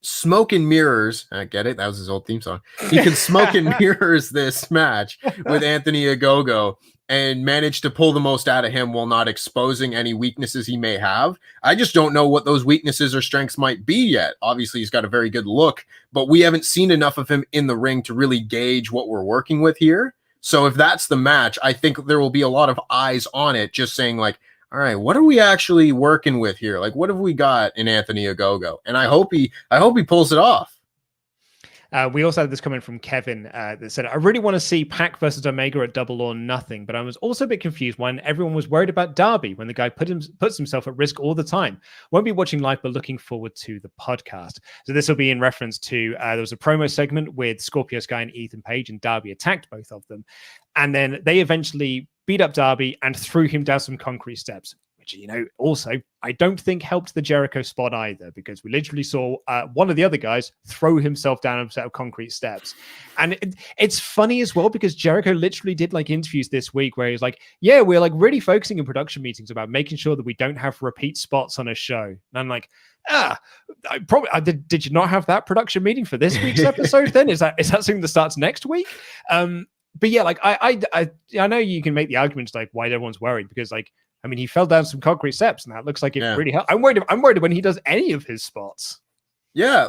smoke and mirrors. I get it. That was his old theme song. He can smoke and mirrors this match with Anthony Ogogo and manage to pull the most out of him while not exposing any weaknesses he may have. I just don't know what those weaknesses or strengths might be yet. Obviously, he's got a very good look, but we haven't seen enough of him in the ring to really gauge what we're working with here. So if that's the match, I think there will be a lot of eyes on it, just saying all right, what are we actually working with here? What have we got in Anthony Ogogo? And I hope he pulls it off. We also had this comment from Kevin that said, I really want to see Pac versus Omega at Double or Nothing, but I was also a bit confused when everyone was worried about Darby when the guy puts himself at risk all the time. Won't be watching live, but looking forward to the podcast. So this will be in reference to, there was a promo segment with Scorpio Sky and Ethan Page, and Darby attacked both of them. And then they eventually beat up Darby and threw him down some concrete steps, which, also I don't think helped the Jericho spot either, because we literally saw one of the other guys throw himself down a set of concrete steps. And it's funny as well, because Jericho literally did interviews this week where he's yeah, we're really focusing in production meetings about making sure that we don't have repeat spots on a show. And I'm did you not have that production meeting for this week's episode then? Is that something that starts next week? But yeah, I know you can make the arguments why everyone's worried, because he fell down some concrete steps, and that looks like it really helped. I'm worried when he does any of his spots. Yeah,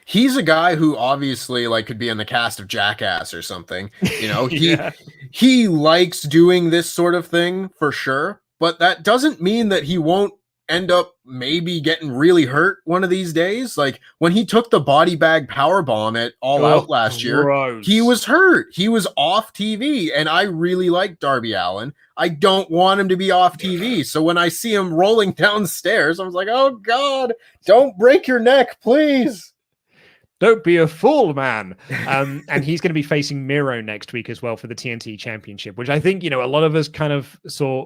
he's a guy who obviously could be in the cast of Jackass or something. He likes doing this sort of thing for sure, but that doesn't mean that he won't end up maybe getting really hurt one of these days. When he took the body bag power bomb at All Out last year, he was hurt. He was off TV, and I really like Darby Allin. I don't want him to be off TV. So when I see him rolling downstairs, I was like, oh God, don't break your neck, please. Don't be a fool, man. And he's going to be facing Miro next week as well for the TNT Championship, which I think, a lot of us kind of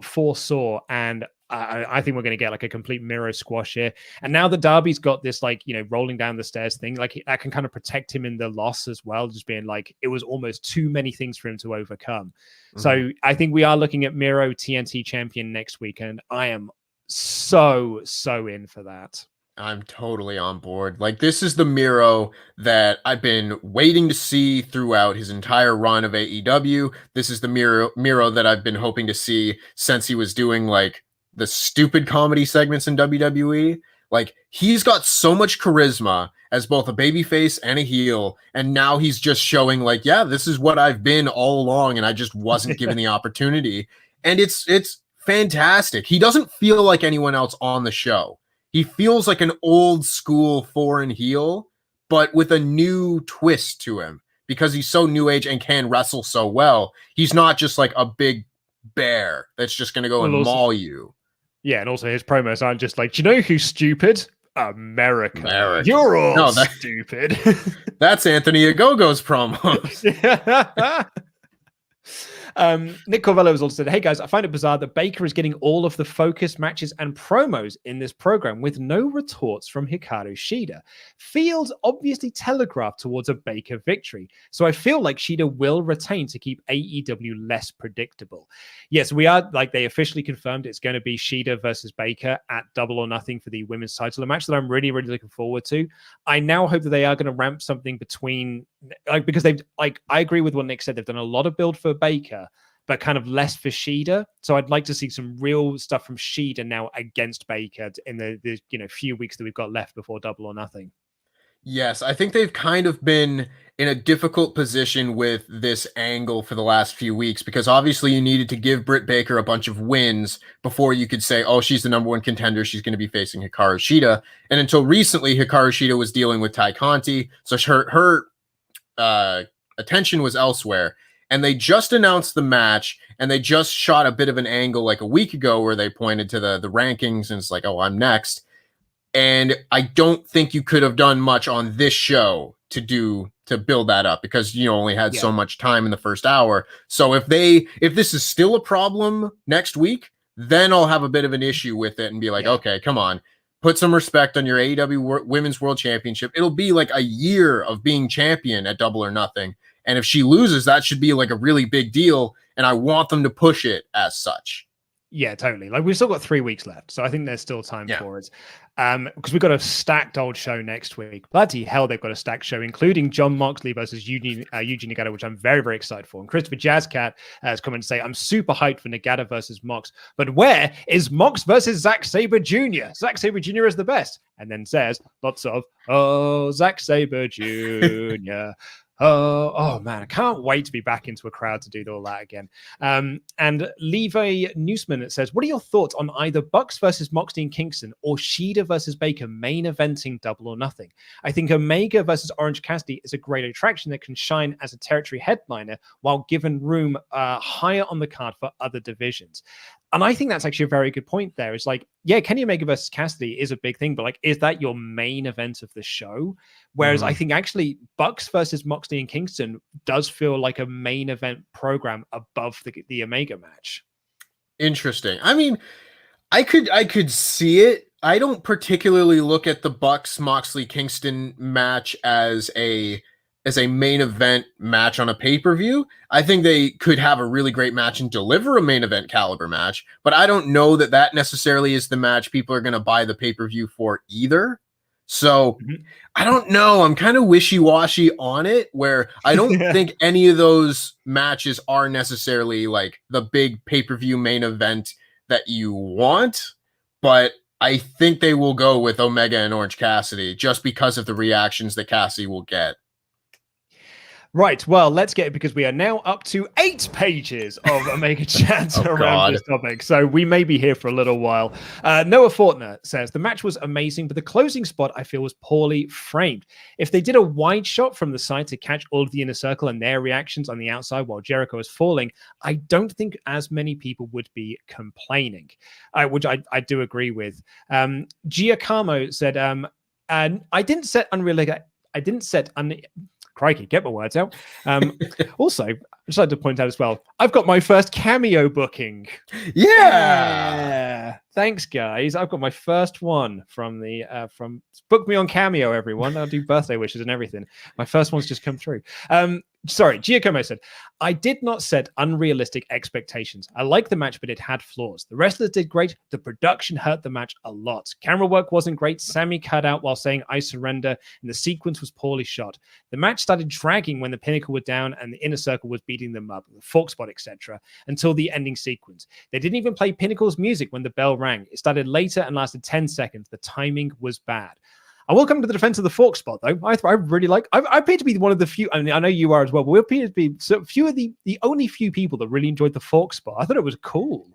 foresaw, and I think we're going to get a complete Miro squash here. And now that Darby's got this, rolling down the stairs thing, that can kind of protect him in the loss as well, just being it was almost too many things for him to overcome. Mm-hmm. So I think we are looking at Miro TNT champion next week, and I am so in for that. I'm totally on board. This is the Miro that I've been waiting to see throughout his entire run of AEW. This is the Miro that I've been hoping to see since he was doing the stupid comedy segments in WWE. He's got so much charisma as both a babyface and a heel, and now he's just showing yeah, this is what I've been all along, and I just wasn't given the opportunity. And it's fantastic. He doesn't feel like anyone else on the show. He feels like an old school foreign heel, but with a new twist to him, because he's so new age and can wrestle so well. He's not just a big bear that's just going to go and maul you. Yeah, and also his promos aren't just do you know who's stupid? America. You're all stupid. That's Anthony Ogogo's promos. Nick Corvello has also said, hey guys, I find it bizarre that Baker is getting all of the focused matches and promos in this program with no retorts from Hikaru Shida. Feels obviously telegraphed towards a Baker victory, so I feel like Shida will retain to keep AEW less predictable. Yes, we are they officially confirmed it's going to be Shida versus Baker at Double or Nothing for the women's title, a match that I'm really looking forward to. I now hope that they are going to ramp something between because they've I agree with what Nick said. They've done a lot of build for Baker, but kind of less for Shida. So I'd like to see some real stuff from Shida now against Baker in the few weeks that we've got left before Double or Nothing. Yes, I think they've kind of been in a difficult position with this angle for the last few weeks, because obviously you needed to give Britt Baker a bunch of wins before you could say, oh, she's the number one contender, she's going to be facing Hikaru Shida. And until recently, Hikaru Shida was dealing with Ty Conti, so her attention was elsewhere. and they just announced the match, and they just shot a bit of an angle like a week ago where they pointed to the rankings, and it's like, oh, I'm next. And I don't think you could have done much on this show to build that up, because you only had so much time in the first hour. So if this is still a problem next week, then I'll have a bit of an issue with it and be like, okay, come on, put some respect on your AEW Women's World Championship. It'll be like a year of being champion at Double or Nothing. And if she loses, that should be like a really big deal. And I want them to push it as such. Yeah, totally. Like, we've still got 3 weeks left, so I think there's still time for it. Because we've got a stacked old show next week. Bloody hell, they've got a stacked show, including Jon Moxley versus Yuji Nagata, which I'm very, very excited for. And Christopher Jazzcat has come in to say, I'm super hyped for Nagata versus Mox, but where is Mox versus Zack Sabre Jr.? Zack Sabre Jr. is the best. And then says lots of, oh, Zack Sabre Jr., oh man, I can't wait to be back into a crowd to do all that again. And Levi Newsman says, what are your thoughts on either Bucks versus Moxley and Kingston or Shida versus Baker main eventing Double or Nothing? I think Omega versus Orange Cassidy is a great attraction that can shine as a territory headliner while given room higher on the card for other divisions. And I think that's actually a very good point there. It's like, yeah, Kenny Omega versus Cassidy is a big thing, but like, is that your main event of the show? Whereas I think actually Bucks versus Moxley and Kingston does feel like a main event program above the Omega match. Interesting. I mean, I could see it. I don't particularly look at the Bucks Moxley Kingston match as a main event match on a pay-per-view. I think they could have a really great match and deliver a main event caliber match, but I don't know that necessarily is the match people are going to buy the pay-per-view for either. So I don't know. I'm kind of wishy-washy on it, where I don't think any of those matches are necessarily like the big pay-per-view main event that you want, but I think they will go with Omega and Orange Cassidy just because of the reactions that Cassidy will get. Right, well, let's get it, because we are now up to 8 pages of Omega chats around this topic, so we may be here for a little while. Noah Fortner says, the match was amazing, but the closing spot I feel was poorly framed. If they did a wide shot from the side to catch all of the Inner Circle and their reactions on the outside while Jericho is falling, I don't think as many people would be complaining, which I do agree with. Giacomo said, I didn't set Crikey, get my words out. Also, I just like to point out as well, I've got my first cameo booking. Yeah. Thanks, guys. I've got my first one from Book Me on Cameo, everyone. I'll do birthday wishes and everything. My first one's just come through. Sorry, Giacomo said, I did not set unrealistic expectations. I liked the match, but it had flaws. The wrestlers did great. The production hurt the match a lot. Camera work wasn't great. Sammy cut out while saying, I surrender, and the sequence was poorly shot. The match started dragging when the Pinnacle were down and the Inner Circle was beating them up, the fork spot, etc., until the ending sequence. They didn't even play Pinnacle's music when the bell rang. It started later and lasted 10 seconds. The timing was bad. I will come to the defense of the fork spot, though. I really like. I appear to be one of the few. I mean, I know you are as well. But we appear to be the only few people that really enjoyed the fork spot. I thought it was cool.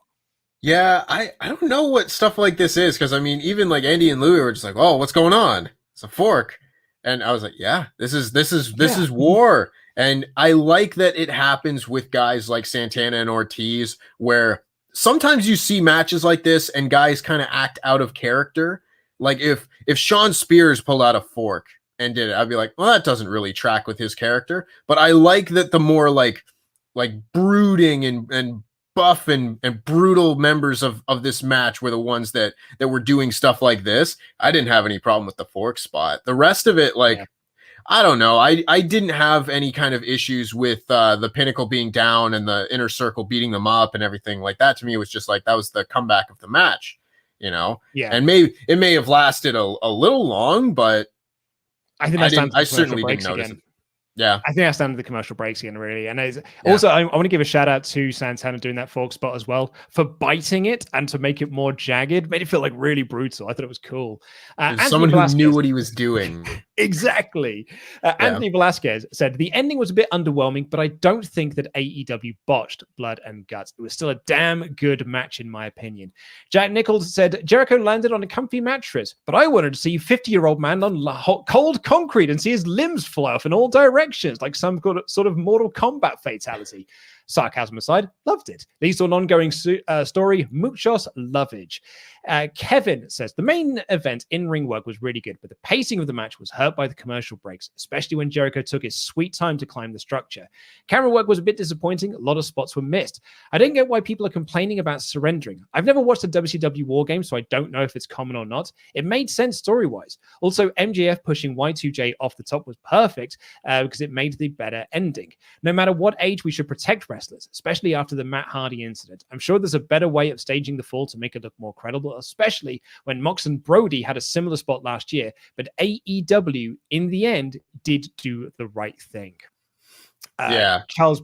Yeah, I don't know what stuff like this is, because I mean, even like Andy and Louie were just like, "Oh, what's going on? It's a fork," and I was like, "Yeah, this is war." And I like that it happens with guys like Santana and Ortiz, where sometimes you see matches like this and guys kind of act out of character. Like if Sean Spears pulled out a fork and did it, I'd be like, well, that doesn't really track with his character. But I like that the more like brooding and buff and brutal members of this match were the ones that were doing stuff like this. I didn't have any problem with the fork spot. The rest of it, I don't know. I didn't have any kind of issues with the Pinnacle being down and the Inner Circle beating them up and everything like that. To me, it was just like that was the comeback of the match. Yeah, and it may have lasted a little long, but I think I certainly didn't notice it. Yeah, I think that's down to the commercial breaks again, really. And also, I want to give a shout out to Santana doing that fork spot as well for biting it and to make it more jagged. Made it feel like really brutal. I thought it was cool. Someone who knew what he was doing. Exactly. Anthony Velasquez said, the ending was a bit underwhelming, but I don't think that AEW botched Blood and Guts. It was still a damn good match, in my opinion. Jack Nichols said, Jericho landed on a comfy mattress, but I wanted to see a 50-year-old man on cold concrete and see his limbs fly off in all directions, like some sort of Mortal Kombat fatality. Sarcasm aside, loved it. Least on ongoing story, muchos lovage. Kevin says, the main event in-ring work was really good, but the pacing of the match was hurt by the commercial breaks, especially when Jericho took his sweet time to climb the structure. Camera work was a bit disappointing. A lot of spots were missed. I don't get why people are complaining about surrendering. I've never watched a WCW War game, so I don't know if it's common or not. It made sense story-wise. Also, MJF pushing Y2J off the top was perfect because it made the better ending. No matter what age, we should protect wrestlers, especially after the Matt Hardy incident. I'm sure there's a better way of staging the fall to make it look more credible, especially when Mox and Brody had a similar spot last year, but AEW in the end did do the right thing. Charles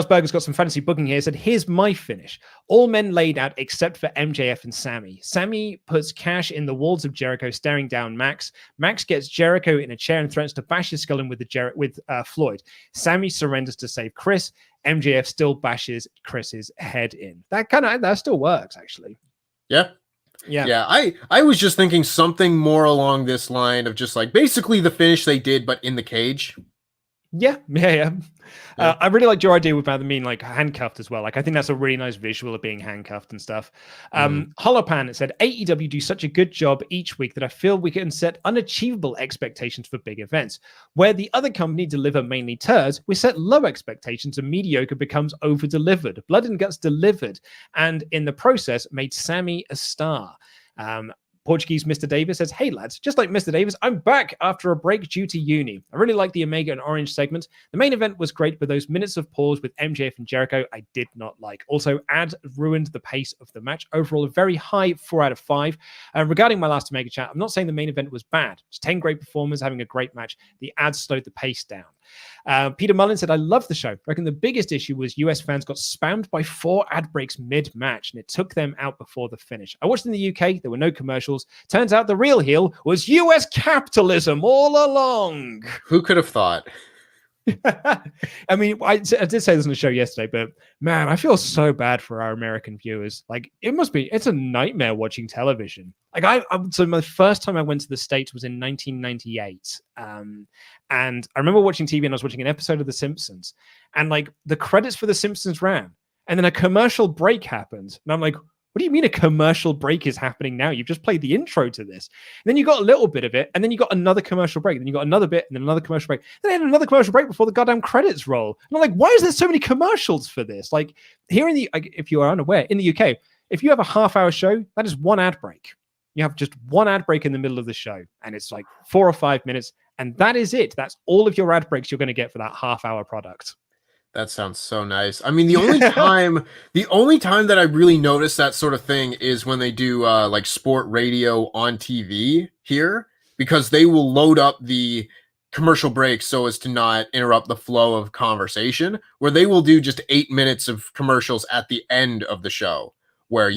Berger's got some fantasy booking here. Said, here's my finish. All men laid out except for MJF and Sammy. Sammy puts Cash in the walls of Jericho, staring down Max. Max gets Jericho in a chair and threatens to bash his skull in with Floyd. Sammy surrenders to save Chris. MJF still bashes Chris's head in. That still works, actually. Yeah. I was just thinking something more along this line of just like basically the finish they did, but in the cage. Yeah. I really liked your idea about them being like handcuffed as well. Like, I think that's a really nice visual of being handcuffed and stuff. Holopan said, AEW do such a good job each week that I feel we can set unachievable expectations for big events. Where the other company deliver mainly turds, we set low expectations and mediocre becomes over-delivered. Blood and Guts delivered, and in the process made Sammy a star. Portuguese Mr. Davis says, hey lads, just like Mr. Davis, I'm back after a break due to uni. I really like the Omega and Orange segment. The main event was great, but those minutes of pause with MJF and Jericho, I did not like. Also, ad ruined the pace of the match. Overall, a very high 4 out of 5. Regarding my last Omega chat, I'm not saying the main event was bad. It's 10 great performers having a great match. The ads slowed the pace down. Peter Mullen said, I love the show. I reckon the biggest issue was US fans got spammed by 4 ad breaks mid-match, and it took them out before the finish. I watched in the UK. There were no commercials. Turns out the real heel was US capitalism all along. Who could have thought? I mean, I did say this on the show yesterday, but man, I feel so bad for our American viewers. Like, it's a nightmare watching television. Like, so my first time I went to the States was in 1998. And I remember watching TV and I was watching an episode of The Simpsons, and like the credits for The Simpsons ran, and then a commercial break happened. And I'm like, what do you mean a commercial break is happening now? You've just played the intro to this. And then you got a little bit of it, and then you got another commercial break, then you got another bit, and then another commercial break. Then they had another commercial break before the goddamn credits roll. And I'm like, why is there so many commercials for this? Like, here if you are unaware, in the UK, if you have a half-hour show, that is one ad break. You have just one ad break in the middle of the show, and it's like 4 or 5 minutes, and that is it. That's all of your ad breaks you're going to get for that half-hour product. That sounds so nice. I mean, the only time that I really notice that sort of thing is when they do like sport radio on TV here, because they will load up the commercial breaks so as to not interrupt the flow of conversation, where they will do just 8 minutes of commercials at the end of the show, where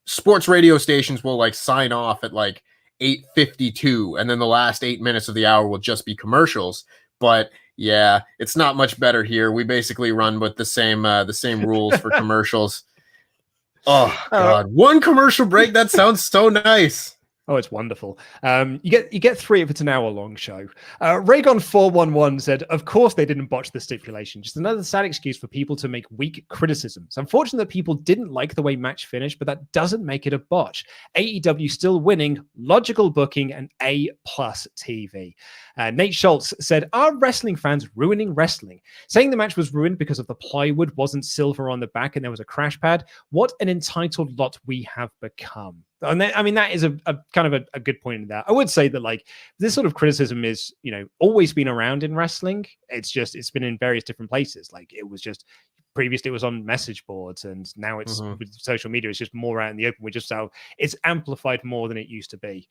sports radio stations will like sign off at like 8:52, and then the last 8 minutes of the hour will just be commercials. But yeah, it's not much better here. We basically run with the same rules for commercials. Oh God, one commercial break. That sounds so nice. Oh, it's wonderful. You get 3 if it's an hour-long show. Raygon411 said, of course they didn't botch the stipulation. Just another sad excuse for people to make weak criticisms. It's unfortunate that people didn't like the way match finished, but that doesn't make it a botch. AEW still winning, logical booking, and A+ TV. Nate Schultz said, are wrestling fans ruining wrestling? Saying the match was ruined because of the plywood wasn't silver on the back and there was a crash pad. What an entitled lot we have become. And then, I mean, that is a kind of a good point in that. I would say that like this sort of criticism is, always been around in wrestling. It's been in various different places. Like it was just previously it was on message boards, and now it's with social media. It's just more out in the open. It's amplified more than it used to be.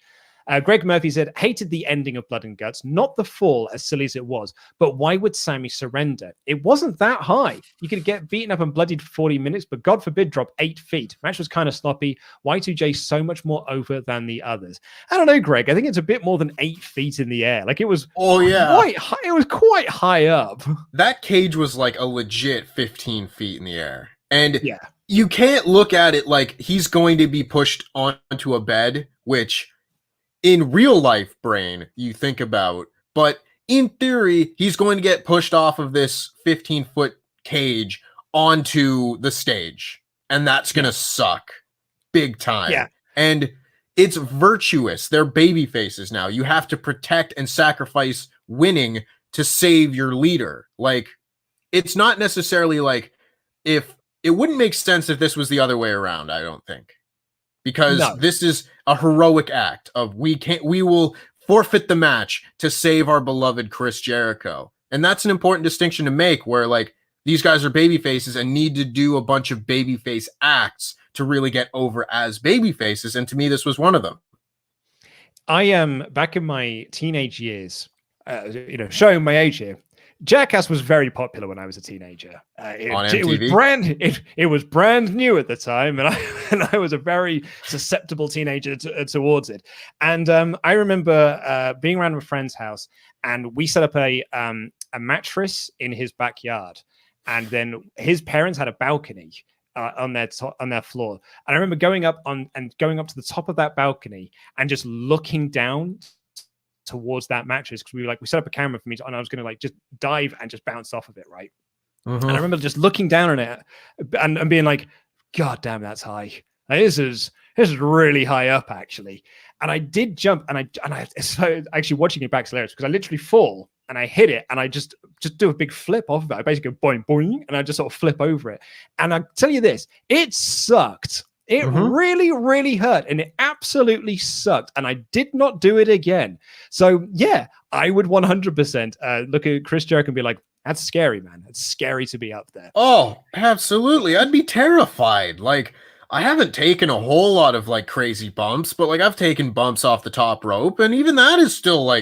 Greg Murphy said, hated the ending of Blood and Guts, not the fall, as silly as it was, but why would Sammy surrender? It wasn't that high. You could get beaten up and bloodied for 40 minutes, but God forbid drop 8 feet. Match was kind of sloppy. Y2J so much more over than the others. I don't know, Greg. I think it's a bit more than 8 feet in the air. Like it was quite high. It was quite high up. That cage was like a legit 15 feet in the air. And you can't look at it like he's going to be pushed onto a bed, which in real life brain you think about, but in theory he's going to get pushed off of this 15-foot cage onto the stage, and that's gonna suck big time. And it's virtuous. They're baby faces now. You have to protect and sacrifice winning to save your leader. Like, it's not necessarily like, if it wouldn't make sense if this was the other way around, I don't think. Because this is a heroic act of we will forfeit the match to save our beloved Chris Jericho. And that's an important distinction to make, where like these guys are baby faces and need to do a bunch of babyface acts to really get over as baby faces. And to me, this was one of them. I am back in my teenage years, showing my age here. Jackass was very popular when I was a teenager. It was brand new at the time, and I was a very susceptible teenager towards it. And I remember being around a friend's house, and we set up a mattress in his backyard, and then his parents had a balcony on their floor. And I remember going up to the top of that balcony and just looking down towards that mattress, because we set up a camera for me and I was going to just dive and just bounce off of it, right? And I remember just looking down on it and being like, God damn, that's high. Like, this is really high up, actually. And I did jump, and I so actually watching it back is hilarious, because I literally fall and I hit it and I just do a big flip off of it. I basically go boing boing and I just sort of flip over it. And I tell you this, it sucked. It really, really hurt, and it absolutely sucked, and I did not do it again. So, yeah, I would 100% look at Chris Jericho and be like, that's scary, man. It's scary to be up there. Oh, absolutely. I'd be terrified. Like, I haven't taken a whole lot of, crazy bumps, but, I've taken bumps off the top rope, and even that is still,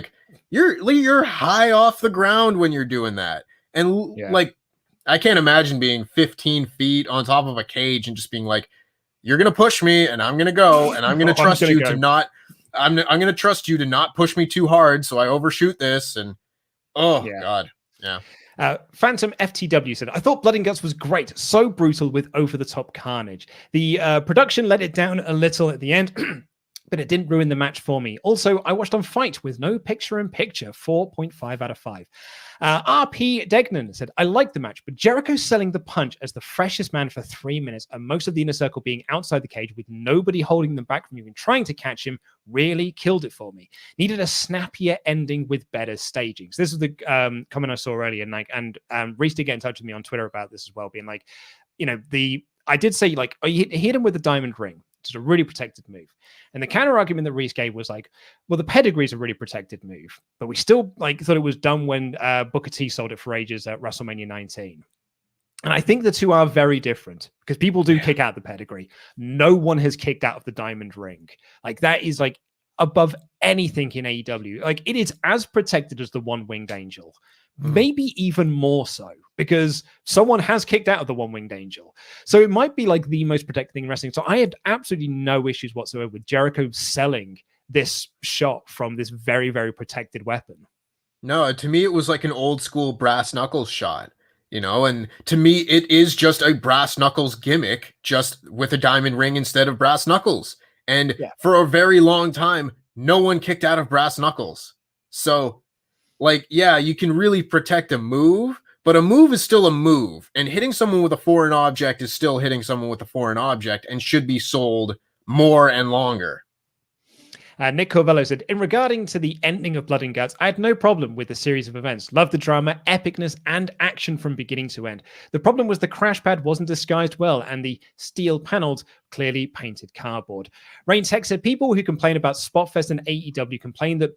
you're high off the ground when you're doing that. And, I can't imagine being 15 feet on top of a cage and just being like, you're going to push me and I'm going to go, and I'm going to trust you to not, I'm going to trust you to not push me too hard. So I overshoot this, and God. Yeah. Phantom FTW said, I thought Blood and Guts was great. So brutal with over-the-top carnage. The production let it down a little at the end, but it didn't ruin the match for me. Also, I watched on Fight with no picture-in-picture, 4.5 out of 5. RP Degnan said, I like the match, but Jericho selling the punch as the freshest man for 3 minutes and most of the inner circle being outside the cage with nobody holding them back from even trying to catch him really killed it for me. Needed a snappier ending with better stagings. This is the comment I saw earlier, and Reese did get in touch with me on Twitter about this as well, being like, I did say, he hit him with the diamond ring. It's a really protected move. And the counter argument that Reese gave was like, well, the pedigree is a really protected move, but we still thought it was done when Booker T sold it for ages at WrestleMania 19. And I think the two are very different, because people do kick out the pedigree. No one has kicked out of the diamond ring. That is above anything in AEW. It is as protected as the one-winged angel. Maybe even more so, because someone has kicked out of the one-winged angel. So it might be the most protected thing in wrestling. So I had absolutely no issues whatsoever with Jericho selling this shot from this very, very protected weapon. No, to me, it was like an old school brass knuckles shot, and to me, it is just a brass knuckles gimmick, just with a diamond ring instead of brass knuckles. And for a very long time, no one kicked out of brass knuckles. So you can really protect a move, but a move is still a move, and hitting someone with a foreign object is still hitting someone with a foreign object and should be sold more and longer. Nick Corvello said, in regarding to the ending of Blood and Guts, I had no problem with the series of events. Loved the drama, epicness, and action from beginning to end. The problem was the crash pad wasn't disguised well, and the steel paneled, clearly painted cardboard. Rain Tech said, people who complain about Spotfest and AEW complain that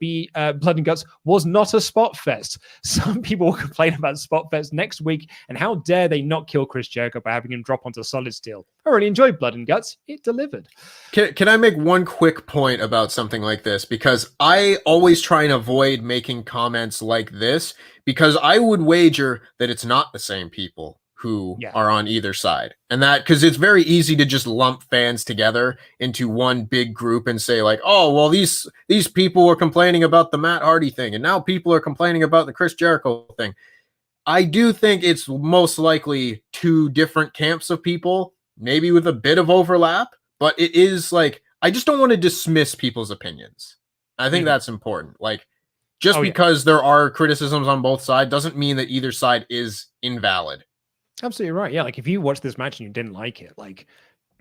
Blood and Guts was not a Spotfest. Some people will complain about Spotfest next week, and how dare they not kill Chris Jericho by having him drop onto solid steel. I really enjoyed Blood and Guts. It delivered. Can I make one quick point about something like this? Because I always try and avoid making comments like this, because I would wager that it's not the same people who are on either side. And that, because it's very easy to just lump fans together into one big group and say like, oh, well, these people were complaining about the Matt Hardy thing, and now people are complaining about the Chris Jericho thing. I do think it's most likely two different camps of people, maybe with a bit of overlap, but it is like, I just don't want to dismiss people's opinions. I think that's important. Like, just because there are criticisms on both sides doesn't mean that either side is invalid. Absolutely right. Yeah, like if you watched this match and you didn't like it, like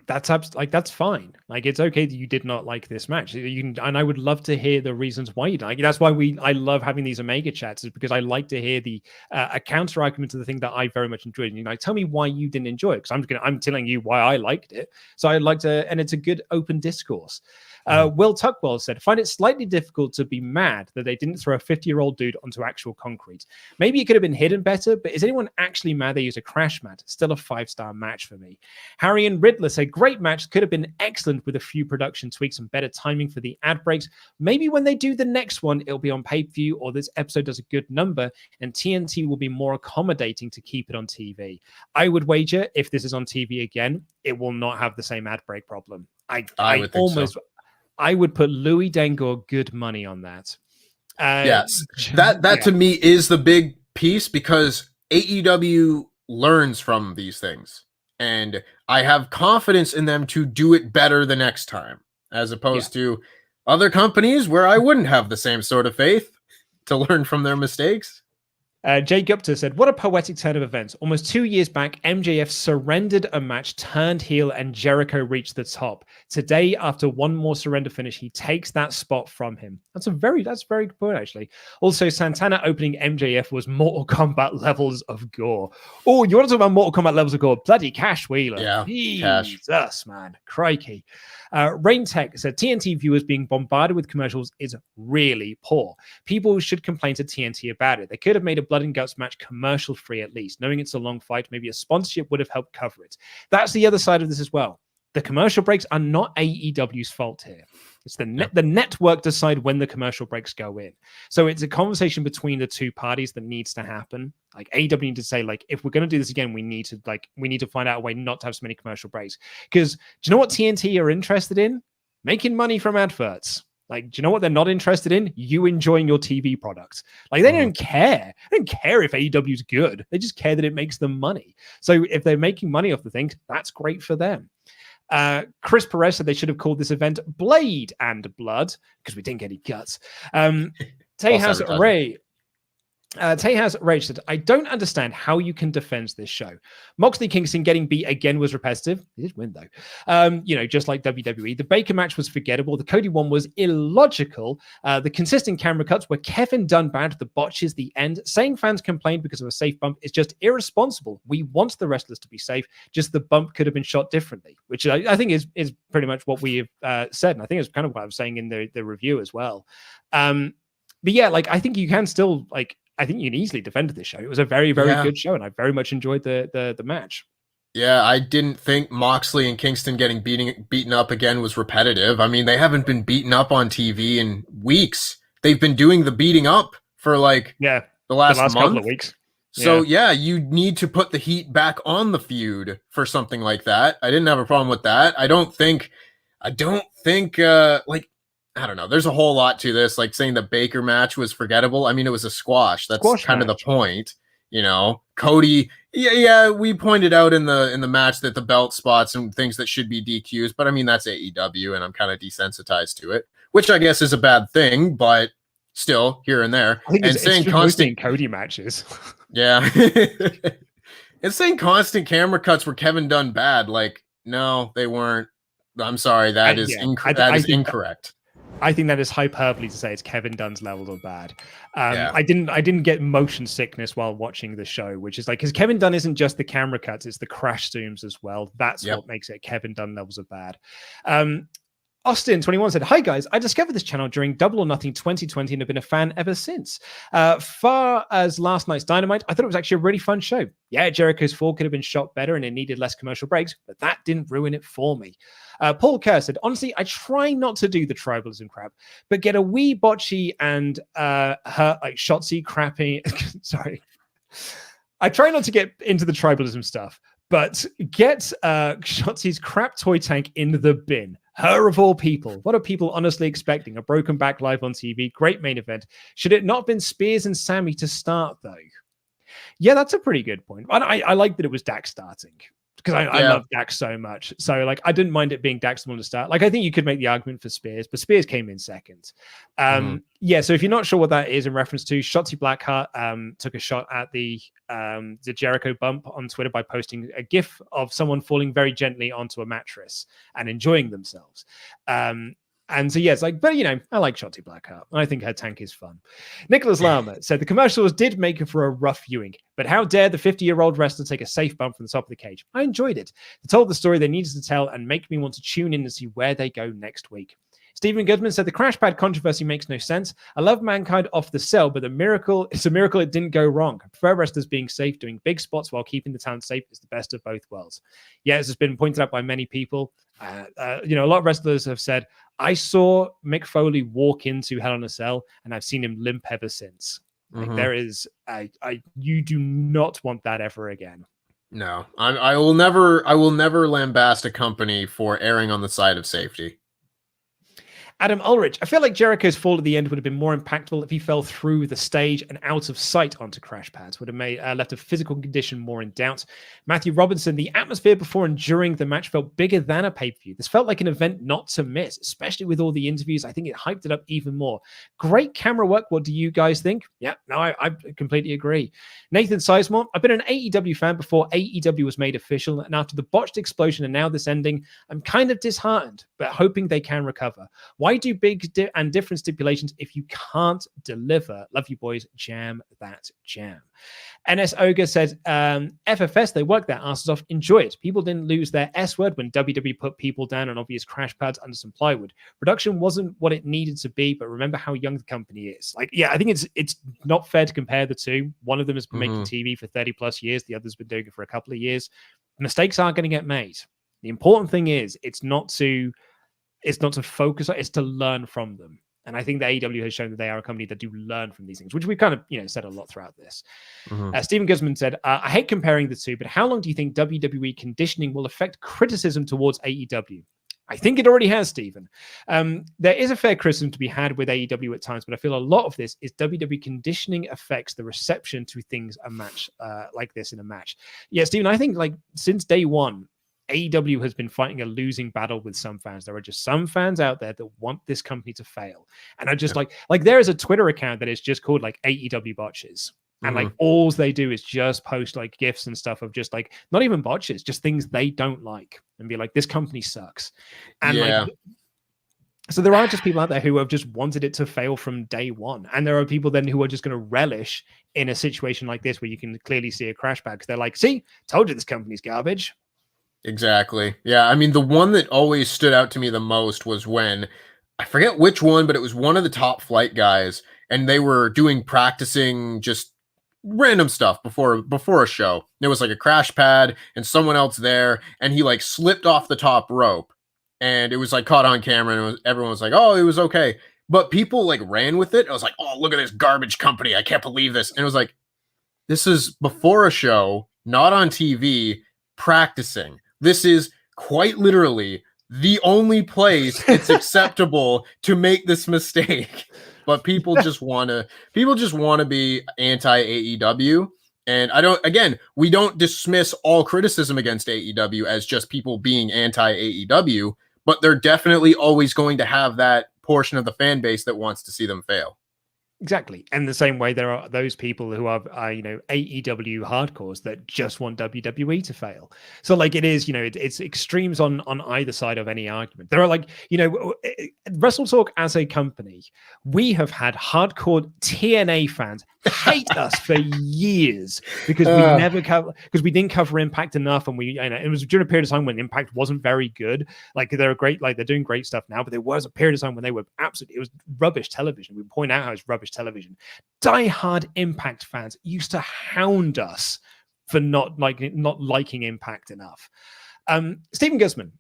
that's fine. Like it's okay that you did not like this match. And I would love to hear the reasons why you don't like it. That's why I love having these Omega chats, is because I like to hear a counter argument to the thing that I very much enjoyed. And tell me why you didn't enjoy it, because I'm telling you why I liked it. So I'd like to, and it's a good open discourse. Will Tuckwell said, find it slightly difficult to be mad that they didn't throw a 50-year-old dude onto actual concrete. Maybe it could have been hidden better, but is anyone actually mad they used a crash mat? Still a 5-star match for me. Harry and Riddler said, great match, could have been excellent with a few production tweaks and better timing for the ad breaks. Maybe when they do the next one, it'll be on pay-per-view, or this episode does a good number and TNT will be more accommodating to keep it on TV. I would wager if this is on TV again, it will not have the same ad break problem. I would almost... So. I would put Louis Dangoor good money on that. Yes, that to me is the big piece, because AEW learns from these things, and I have confidence in them to do it better the next time, as opposed to other companies where I wouldn't have the same sort of faith to learn from their mistakes. Jay Gupta said, what a poetic turn of events. Almost 2 years back, MJF surrendered a match, turned heel, and Jericho reached the top. Today, after one more surrender finish, he takes that spot from him. That's very good point, actually. Also, Santana opening MJF was Mortal Kombat levels of gore. Oh, you want to talk about Mortal Kombat levels of gore? Bloody Cash Wheeler. Yeah, Jesus, Cash. Man. Crikey. Rain Tech said, TNT viewers being bombarded with commercials is really poor. People should complain to TNT about it. They could have made a Blood and Guts match commercial free at least. Knowing it's a long fight, maybe a sponsorship would have helped cover it. That's the other side of this as well. The commercial breaks are not AEW's fault here. It's the network decide when the commercial breaks go in. So it's a conversation between the two parties that needs to happen. Like AEW need to say, like, if we're going to do this again, we need to find out a way not to have so many commercial breaks. Because do you know what TNT are interested in? Making money from adverts. Like, do you know what they're not interested in? You enjoying your TV product. Like, they don't care. They don't care if AEW is good. They just care that it makes them money. So if they're making money off the thing, that's great for them. Chris Perez said they should have called this event Blade and Blood, because we didn't get any guts. Tejas Ray said, I don't understand how you can defend this show. Moxley Kingston getting beat again was repetitive. He did win, though. Just like WWE. The Baker match was forgettable. The Cody one was illogical. The consistent camera cuts were Kevin Dunn bad. The botch is the end. Saying fans complained because of a safe bump is just irresponsible. We want the wrestlers to be safe. Just the bump could have been shot differently, which I think is pretty much what we have said. And I think it's kind of what I was saying in the review as well. But yeah, like, I think you can still, like, I think you can easily defend this show. It was a very, very good show, and I very much enjoyed the match. Yeah, I didn't think Moxley and Kingston getting beaten up again was repetitive. I mean, they haven't been beaten up on TV in weeks. They've been doing the beating up for like the last month. Couple of weeks. So you need to put the heat back on the feud for something like that. I didn't have a problem with that. I don't think I don't know. There's a whole lot to this, like saying the Baker match was forgettable. I mean, it was a squash. That's kind of the point, Cody. Yeah. We pointed out in the match that the belt spots and things that should be DQs, but I mean, that's AEW, and I'm kind of desensitized to it, which I guess is a bad thing, but still here and there. I think and saying constant Cody matches. Yeah. And saying constant camera cuts were Kevin Dunn bad. Like, no, they weren't. I'm sorry. That is incorrect. I think that is hyperbole to say it's Kevin Dunn's levels of bad. I didn't get motion sickness while watching the show, which is like, because Kevin Dunn isn't just the camera cuts, it's the crash zooms as well. That's what makes it Kevin Dunn levels of bad. Austin21 said, "Hi guys, I discovered this channel during Double or Nothing 2020 and have been a fan ever since. Far as last night's Dynamite, I thought it was actually a really fun show. Yeah, Jericho's fall could have been shot better and it needed less commercial breaks, but that didn't ruin it for me." Paul Kerr said, "Honestly, I try not to do the tribalism crap, but get a wee botchy and her like Shotzi crappy." Sorry. I try not to get into the tribalism stuff, but get Shotzi's crap toy tank in the bin. Her of all people. What are people honestly expecting? A broken back live on TV. Great main event. Should it not have been Spears and Sammy to start, though? Yeah, that's a pretty good point. I like that it was Dax starting because I love Dax so much. So, like, I didn't mind it being Dax the one to start. Like, I think you could make the argument for Spears, but Spears came in second. Yeah, so if you're not sure what that is in reference to, Shotzi Blackheart took a shot at the Jericho bump on Twitter by posting a GIF of someone falling very gently onto a mattress and enjoying themselves. And so, yeah, it's like, but, you know, I like Shotzi Blackheart. I think her tank is fun. Nicholas Lama said, "The commercials did make it for a rough viewing, but how dare the 50-year-old wrestler take a safe bump from the top of the cage? I enjoyed it. They told the story they needed to tell and make me want to tune in and see where they go next week." Stephen Goodman said, "The crash pad controversy makes no sense. I love Mankind off the cell, but it's a miracle it didn't go wrong. I prefer wrestlers being safe, doing big spots while keeping the talent safe is the best of both worlds." Yeah, as has been pointed out by many people. You know, a lot of wrestlers have said, "I saw Mick Foley walk into Hell in a Cell, and I've seen him limp ever since." Like, there is, you do not want that ever again. No, I will never lambast a company for erring on the side of safety. Adam Ulrich, "I feel like Jericho's fall at the end would have been more impactful if he fell through the stage and out of sight onto crash pads. Would have made left a physical condition more in doubt." Matthew Robinson, "The atmosphere before and during the match felt bigger than a pay-per-view. This felt like an event not to miss, especially with all the interviews. I think it hyped it up even more. Great camera work. What do you guys think?" Yeah, no, I completely agree. Nathan Sizemore, "I've been an AEW fan before AEW was made official, and after the botched explosion and now this ending, I'm kind of disheartened, but hoping they can recover. Why do big and different stipulations if you can't deliver? Love you boys. Jam that jam." NS Ogre said, "FFS, they worked their asses off. Enjoy it. People didn't lose their S word when WWE put people down on obvious crash pads under some plywood. Production wasn't what it needed to be, but remember how young the company is." Like, yeah, I think it's not fair to compare the two. One of them has been making TV for 30 plus years. The other's been doing it for a couple of years. Mistakes aren't going to get made. The important thing is it's not to focus on, it's to learn from them. And I think the AEW has shown that they are a company that do learn from these things, which we've kind of, said a lot throughout this. Stephen Guzman said, "I hate comparing the two, but how long do you think WWE conditioning will affect criticism towards AEW?" I think it already has, Stephen. There is a fair criticism to be had with AEW at times, but I feel a lot of this is WWE conditioning affects the reception to things like this in a match. Yeah, Stephen, I think like since day one, AEW has been fighting a losing battle with some fans. There are just some fans out there that want this company to fail. And I just like there is a Twitter account that is just called like AEW Botches. And like all they do is just post like GIFs and stuff of just like, not even botches, just things they don't like and be like, this company sucks. And so there are just people out there who have just wanted it to fail from day one. And there are people then who are just going to relish in a situation like this where you can clearly see a crash pad because they're like, see, told you this company's garbage. Exactly. Yeah. I mean, the one that always stood out to me the most was when, I forget which one, but it was one of the Top Flight guys, and they were practicing just random stuff before a show. There was like a crash pad and someone else there, and he like slipped off the top rope, and it was like caught on camera, and everyone was like, "Oh, it was okay." But people like ran with it. I was like, "Oh, look at this garbage company. I can't believe this." And it was like, this is before a show, not on TV, practicing. This is quite literally the only place it's acceptable to make this mistake. But people just want to be anti-AEW. And we don't dismiss all criticism against AEW as just people being anti-AEW, but they're definitely always going to have that portion of the fan base that wants to see them fail. Exactly. And the same way there are those people who are AEW hardcores that just want WWE to fail. So like it is, it's extremes on either side of any argument. There are like, WrestleTalk as a company, we have had hardcore TNA fans hate us for years because we didn't cover Impact enough, and it was during a period of time when Impact wasn't very good. Like they're doing great stuff now, but there was a period of time when they were it was rubbish television. We point out how it's rubbish television. Die-hard Impact fans used to hound us for not liking Impact enough. Stephen Guzman,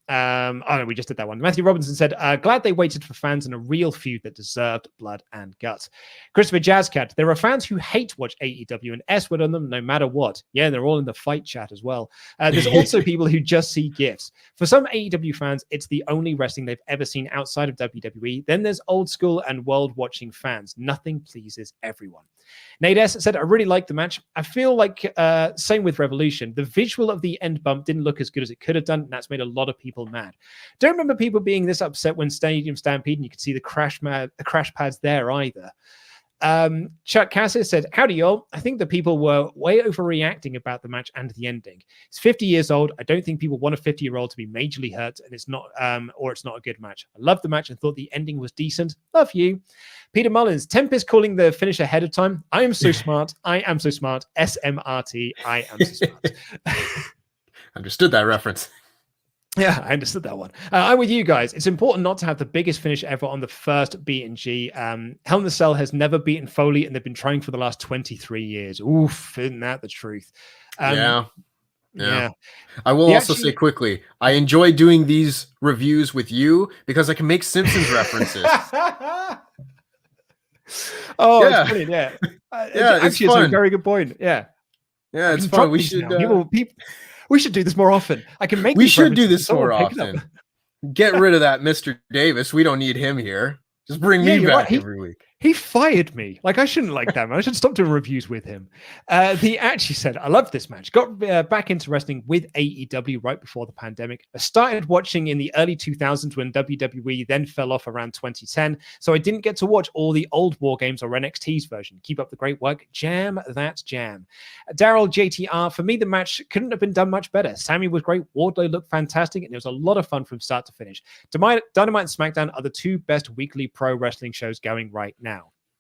we just did that one. Matthew Robinson said, glad they waited for fans in a real feud that deserved blood and guts. Christopher Jazzcat, there are fans who hate watch AEW and S-word on them no matter what. Yeah, they're all in the fight chat as well. There's also people who just see GIFs. For some AEW fans, it's the only wrestling they've ever seen outside of WWE. Then there's old school and world watching fans. Nothing pleases everyone. Nate S said, I really liked the match. I feel like same with Revolution. The visual of the end bump didn't look as good as it could have done, and that's made a lot of people mad. Don't remember people being this upset when Stadium Stampede and you could see the crash pads there either. Chuck Cassis said, howdy y'all. I think the people were way overreacting about the match and the ending. It's 50 years old. I don't think people want a 50-year-old to be majorly hurt, and it's not a good match. I loved the match and thought the ending was decent. Love you. Peter Mullins, Tempest calling the finish ahead of time. I am so smart. I am so smart. SMRT. I am so smart. Understood that reference. Yeah, I understood that one. I'm with you guys. It's important not to have the biggest finish ever on the first B&G. Hell in a Cell has never beaten Foley, and they've been trying for the last 23 years. Oof, isn't that the truth? Yeah. I will also say quickly, I enjoy doing these reviews with you because I can make Simpsons references. It's brilliant, yeah. It's a very good point. Yeah. Yeah, it's fun. We should... We should do this more often. We should do this more often. Get rid of that Mr. Davis. We don't need him here. Just bring me back every week. He fired me. Like, I shouldn't like that, man. I should stop doing reviews with him. He actually said, I love this match. Got back into wrestling with AEW right before the pandemic. I started watching in the early 2000s when WWE then fell off around 2010. So I didn't get to watch all the old War Games or NXT's version. Keep up the great work. Jam that jam. Daryl JTR, for me, the match couldn't have been done much better. Sammy was great. Wardlow looked fantastic. And it was a lot of fun from start to finish. Dynamite and SmackDown are the two best weekly pro wrestling shows going right now.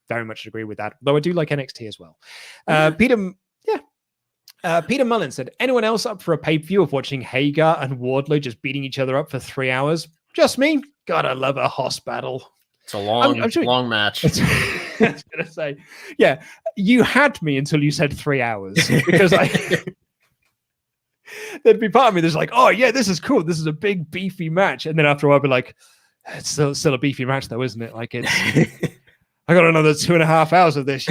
Very much agree with that, though I do like NXT as well. Peter Mullen said, anyone else up for a pay-per-view of watching Hagar and Wardlow just beating each other up for 3 hours? Just me. God, I love a Hoss battle. It's a long match. I was going to say, yeah, you had me until you said 3 hours because there'd be part of me that's like, oh yeah, this is cool. This is a big beefy match. And then after a while I'd be like, it's still a beefy match though, isn't it? Like it's... I got another 2.5 hours of this.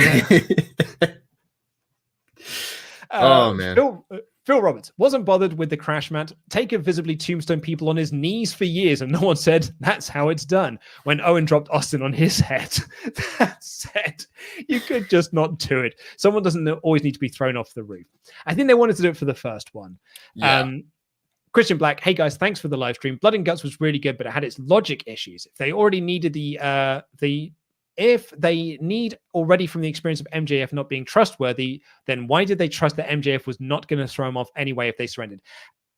Oh man, Phil Roberts wasn't bothered with the crash mat. Taker visibly tombstone people on his knees for years, and no one said that's how it's done. When Owen dropped Austin on his head, that said, you could just not do it. Someone doesn't always need to be thrown off the roof. I think they wanted to do it for the first one. Yeah. Christian Black, hey guys, thanks for the live stream. Blood and Guts was really good, but it had its logic issues. If they already needed if they need already from the experience of MJF not being trustworthy, then why did they trust that MJF was not going to throw him off anyway if they surrendered?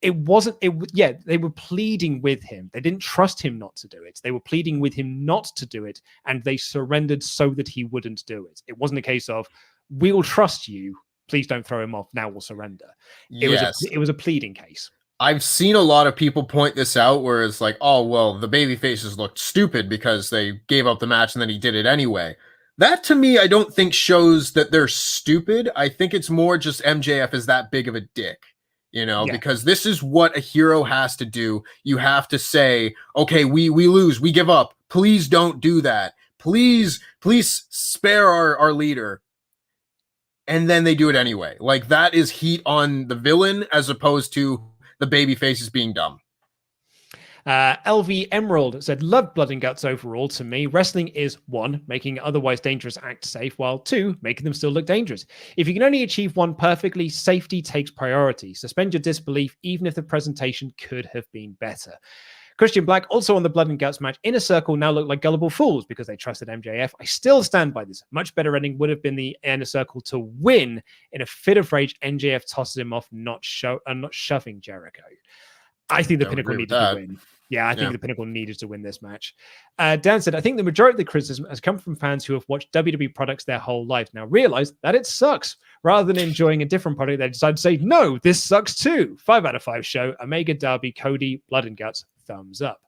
They were pleading with him. They didn't trust him not to do it. They were pleading with him not to do it, and they surrendered so that he wouldn't do it. It wasn't a case of, we'll trust you, please don't throw him off, now we'll surrender. It was a pleading case. I've seen a lot of people point this out where it's like, oh, well, the baby faces looked stupid because they gave up the match and then he did it anyway. That to me, I don't think shows that they're stupid. I think it's more just MJF is that big of a dick, because this is what a hero has to do. You have to say, okay, we lose, we give up. Please don't do that. Please spare our leader. And then they do it anyway. Like that is heat on the villain as opposed to the baby faces being dumb. LV Emerald said, love Blood and Guts overall. To me, wrestling is 1, making otherwise dangerous act safe, while 2, making them still look dangerous. If you can only achieve one perfectly, safety takes priority. Suspend your disbelief, even if the presentation could have been better. Christian Black, also on the Blood and Guts match, Inner Circle now look like gullible fools because they trusted MJF. I still stand by this. Much better ending would have been the Inner Circle to win. In a fit of rage, MJF tosses him off, not shoving Jericho. I think the Pinnacle needed to win. Yeah, I think the Pinnacle needed to win this match. Dan said, I think the majority of the criticism has come from fans who have watched WWE products their whole life. Now realize that it sucks. Rather than enjoying a different product, they decide to say, no, this sucks too. 5 out of 5 show. Omega, Darby, Cody, Blood and Guts, thumbs up.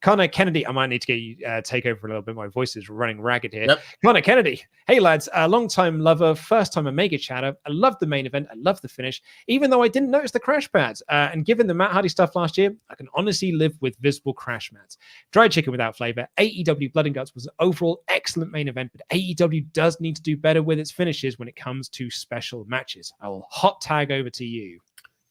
Connor Kennedy, I might need to get you take over a little bit. My voice is running ragged here. Yep. Connor Kennedy. Hey, lads. Long-time lover, first-time Omega chatter. I love the main event. I love the finish, even though I didn't notice the crash pads. And given the Matt Hardy stuff last year, I can honestly live with visible crash mats. Dried chicken without flavor. AEW Blood and Guts was an overall excellent main event, but AEW does need to do better with its finishes when it comes to special matches. I will hot tag over to you.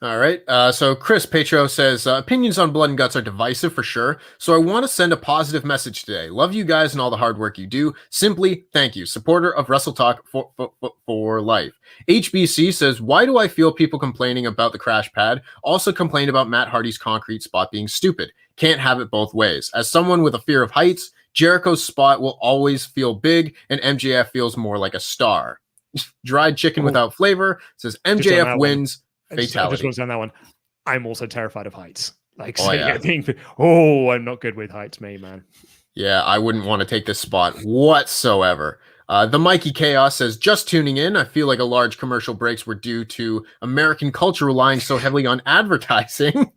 All right. So Chris Petro says, opinions on Blood and Guts are divisive for sure. So I want to send a positive message today. Love you guys and all the hard work you do. Simply, thank you. Supporter of WrestleTalk for life. HBC says, why do I feel people complaining about the crash pad also complain about Matt Hardy's concrete spot being stupid? Can't have it both ways. As someone with a fear of heights, Jericho's spot will always feel big and MJF feels more like a star. Dried chicken without flavor says MJF wins. Fatality. I just want to say on that one, I'm also terrified of heights. Like, yeah. I'm not good with heights, man. Yeah, I wouldn't want to take this spot whatsoever. The Mikey Chaos says, just tuning in, I feel like a large commercial breaks were due to American culture relying so heavily on advertising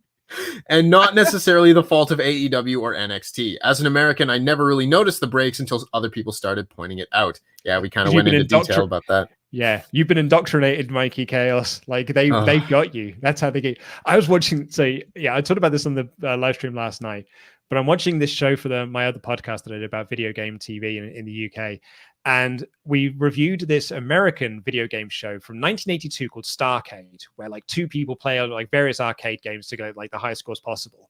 and not necessarily the fault of AEW or NXT. As an American, I never really noticed the breaks until other people started pointing it out. Yeah, we kind of went into detail about that. Yeah, you've been indoctrinated, Mikey Chaos. Like they've got you. That's how they get. I was watching. So yeah, I talked about this on the live stream last night. But I'm watching this show for my other podcast that I did about video game TV in the UK, and we reviewed this American video game show from 1982 called Starcade, where like 2 people play like various arcade games to get like the highest scores possible.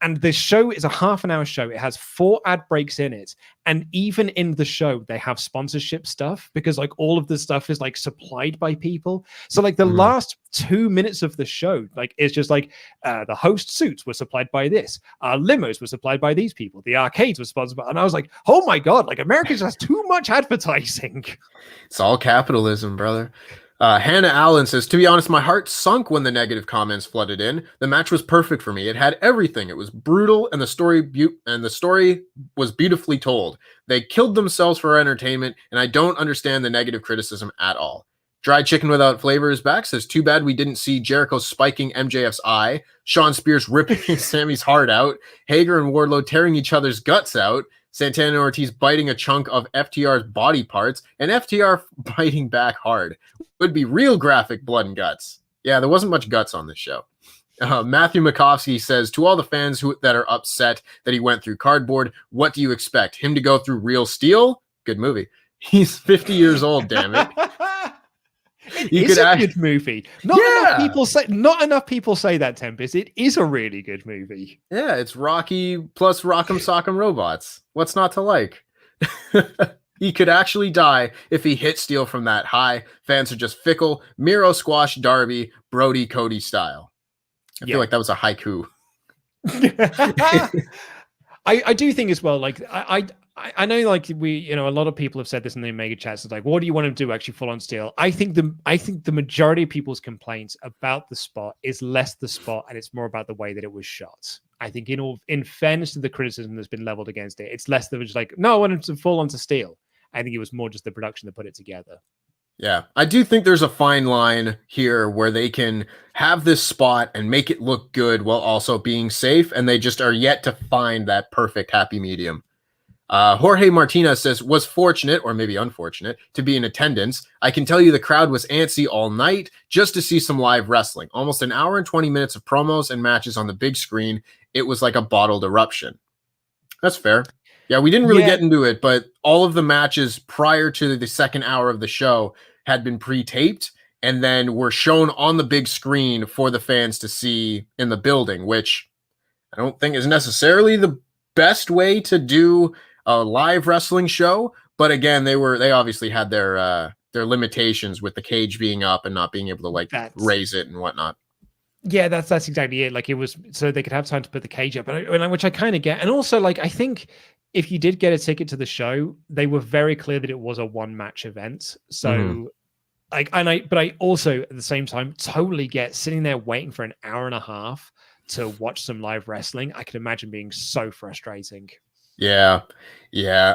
And this show is a half-an-hour show. It has 4 ad breaks in it. And even in the show, they have sponsorship stuff because like all of the stuff is like supplied by people. So like the last 2 minutes of the show, like it's just like the host suits were supplied by this. Our limos were supplied by these people. The arcades were sponsored by, and I was like, oh my God, like America just has too much advertising. It's all capitalism, brother. Hannah Allen says, to be honest, my heart sunk when the negative comments flooded in. The match was perfect for me. It had everything. It was brutal, and the story was beautifully told. They killed themselves for our entertainment, and I don't understand the negative criticism at all. Dried chicken without flavor is back. Says, too bad we didn't see Jericho spiking MJF's eye, Sean Spears ripping Sammy's heart out, Hager and Wardlow tearing each other's guts out, Santana and Ortiz biting a chunk of FTR's body parts, and FTR biting back hard. Would be real graphic Blood and Guts. Yeah, there wasn't much guts on this show. Matthew Makovsky says, to all the fans that are upset that he went through cardboard, what do you expect? Him to go through real steel? Good movie. He's 50 years old, damn it. It's a good movie. Not enough people say that, Tempest. It is a really good movie. Yeah, it's Rocky plus Rock'em Sock'em Robots. What's not to like? He could actually die if he hit steel from that high. Fans are just fickle. Miro squash Darby, Brody Cody style. I feel like that was a haiku. I do think as well, like I know, like a lot of people have said this in the Omega chats. It's like, what do you want to do? Actually, full on steel. I think the majority of people's complaints about the spot is less the spot, and it's more about the way that it was shot. I think in fairness to the criticism that's been leveled against it, it's less than just like, no, I wanted to fall onto steel. I think it was more just the production that put it together. Yeah, I do think there's a fine line here where they can have this spot and make it look good while also being safe, and they just are yet to find that perfect happy medium. Jorge Martinez says, was fortunate, or maybe unfortunate, to be in attendance. I can tell you the crowd was antsy all night just to see some live wrestling. Almost an hour and 20 minutes of promos and matches on the big screen. It was like a bottled eruption. That's fair. Yeah, we didn't really get into it, but all of the matches prior to the second hour of the show had been pre-taped and then were shown on the big screen for the fans to see in the building, which I don't think is necessarily the best way to do a live wrestling show. But again, they obviously had their limitations with the cage being up and not being able to raise it and whatnot. Yeah, that's exactly it. Like it was so they could have time to put the cage up, which I kind of get. And also, like I think if you did get a ticket to the show, they were very clear that it was a one match event. So, but I also at the same time totally get sitting there waiting for an hour and a half to watch some live wrestling. I can imagine being so frustrating. Yeah,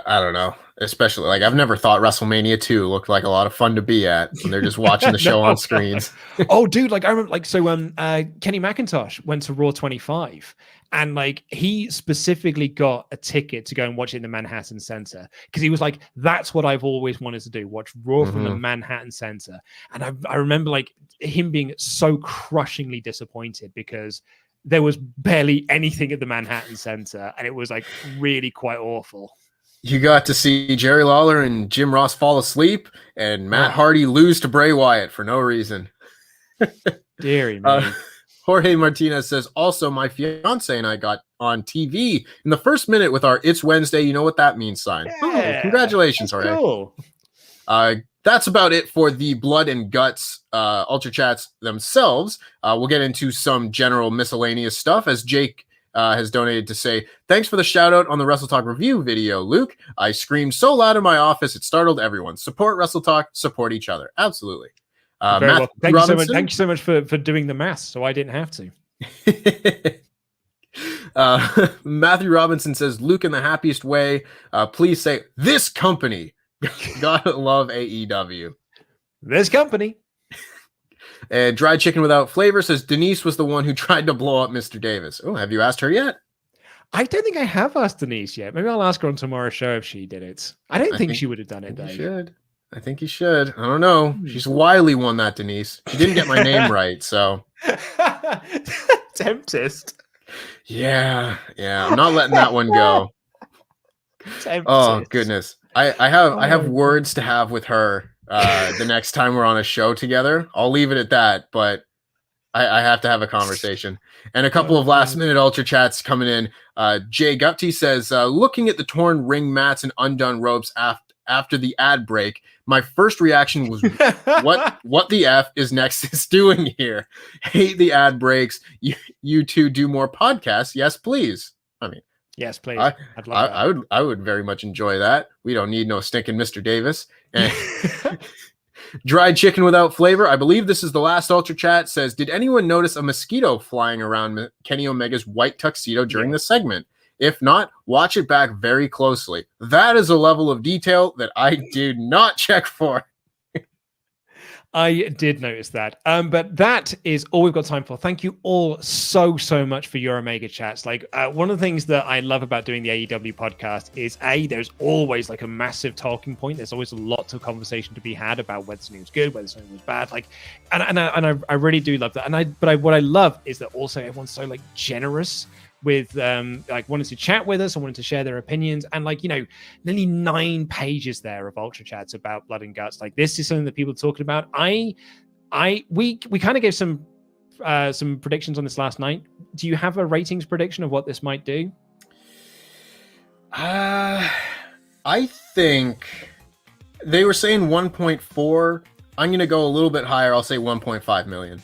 I don't know. Especially like I've never thought WrestleMania 2 looked like a lot of fun to be at when they're just watching the show on screens. Oh, dude, like I remember, like Kenny McIntosh went to Raw 25, and like he specifically got a ticket to go and watch it in the Manhattan Center because he was like, "That's what I've always wanted to do: watch Raw from the Manhattan Center." And I remember like him being so crushingly disappointed because there was barely anything at the Manhattan Center, and it was like really quite awful. You got to see Jerry Lawler and Jim Ross fall asleep, and Matt Hardy lose to Bray Wyatt for no reason. Deary me. Jorge Martinez says, also, my fiance and I got on TV in the first minute with our It's Wednesday, you know what that means sign. Yeah, oh, congratulations, Jorge. Cool. That's about it for the Blood and Guts Ultrachats themselves. We'll get into some general miscellaneous stuff as Jake has donated to say, thanks for the shout out on the WrestleTalk review video, Luke. I screamed so loud in my office, it startled everyone. Support WrestleTalk, support each other. Absolutely. Well. Thank you so much for doing the math so I didn't have to. Matthew Robinson says, Luke in the happiest way. Please say, this company. Gotta love AEW. This company. And Dried Chicken Without Flavor says Denise was the one who tried to blow up Mr. Davis. Oh, have you asked her yet? I don't think I have asked Denise yet. Maybe I'll ask her on tomorrow's show if she did it. I think she would have done it though. I think you should. I don't know. She's a wily one, that Denise. She didn't get my name right, so. Tempest. Yeah. I'm not letting that one go. Tempest. Oh goodness. I have words to have with her the next time we're on a show together. I'll leave it at that, but I have to have a conversation. And a couple of last minute Ultra Chats coming in. Jay Gupty says, looking at the torn ring mats and undone ropes after the ad break, my first reaction was, what the F is Nexus doing here? Hate the ad breaks. You two do more podcasts. Yes, please. I mean, yes, please. I'd love that. I would very much enjoy that. We don't need no stinking Mr. Davis. And Dried Chicken Without Flavor. I believe this is the last Ultra Chat. Says, did anyone notice a mosquito flying around Kenny Omega's white tuxedo during the segment? If not, watch it back very closely. That is a level of detail that I did not check for. I did notice that. But that is all we've got time for. Thank you all so much for your Omega chats. Like one of the things that I love about doing the AEW podcast is there's always like a massive talking point. There's always a lot of conversation to be had about whether something was good, whether something was bad. Like, and I really do love that. But what I love is that also everyone's so like generous with like wanting to chat with us and wanting to share their opinions, and like, you know, nearly 9 pages there of Ultra Chats about Blood and Guts. Like, this is something that people are talking about. We kind of gave some predictions on this last night. Do you have a ratings prediction of what this might do? I think they were saying 1.4. I'm gonna go a little bit higher. I'll say 1.5 million.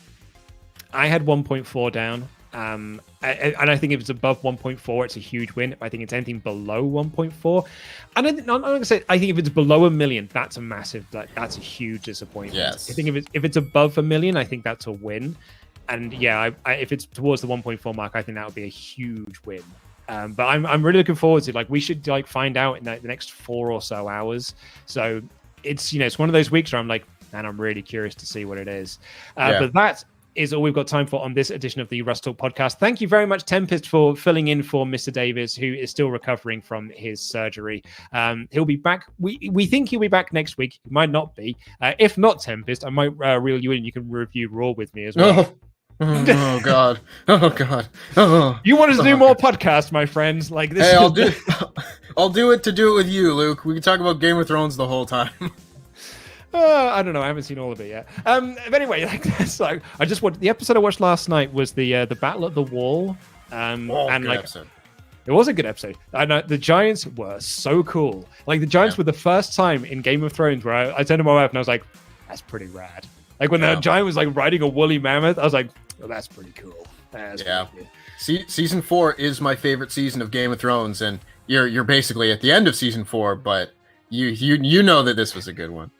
I had 1.4 down. And I think if it's above 1.4, it's a huge win. I think it's anything below 1.4. And I'm going to say, I think if it's below 1 million, that's a massive, that's a huge disappointment. Yes. I think if it's above 1 million, I think that's a win. And yeah, if it's towards the 1.4 mark, I think that would be a huge win. But I'm really looking forward to it. Like, we should like find out in the next 4 or so hours. So it's, you know, it's one of those weeks where I'm like, man, I'm really curious to see what it is. But that is all we've got time for on this edition of the WrestleTalk podcast. Thank you very much, Tempest, for filling in for Mr. Davis, who is still recovering from his surgery. He'll be back. We think he'll be back next week. He might not be. If not, Tempest, I might reel you in. You can review Raw with me as well. Oh God. Oh God. Oh. You want us to do more podcasts, my friends? Like this. Hey, I'll do it to do it with you, Luke. We can talk about Game of Thrones the whole time. I don't know. I haven't seen all of it yet. But anyway, like that's like the episode I watched last night was the Battle at the Wall. And like episode. It was a good episode. And the Giants were so cool. Like the Giants were the first time in Game of Thrones where I turned to my wife and I was like, "That's pretty rad." Like when the giant was like riding a woolly mammoth, I was like, So that's pretty cool. That's Yeah. pretty cool. Season 4 is my favorite season of Game of Thrones, and you're basically at the end of season 4, but you know that this was a good one.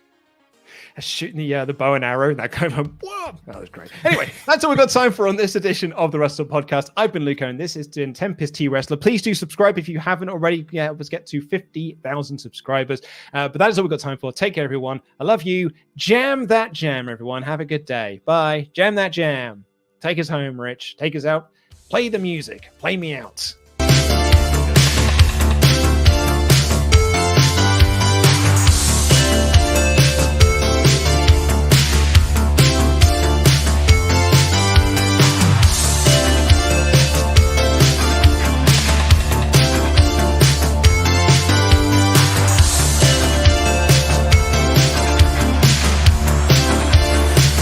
Shooting the bow and arrow, that kind of whoa, that was great. Anyway, that's all we've got time for on this edition of the WrestleTalk Podcast. I've been Luca, and this is Tempest T Wrestler. Please do subscribe if you haven't already. Yeah, let's get to 50,000 subscribers. But that is all we've got time for. Take care, everyone. I love you. Jam that jam, everyone. Have a good day. Bye. Jam that jam. Take us home, Rich. Take us out. Play the music. Play me out.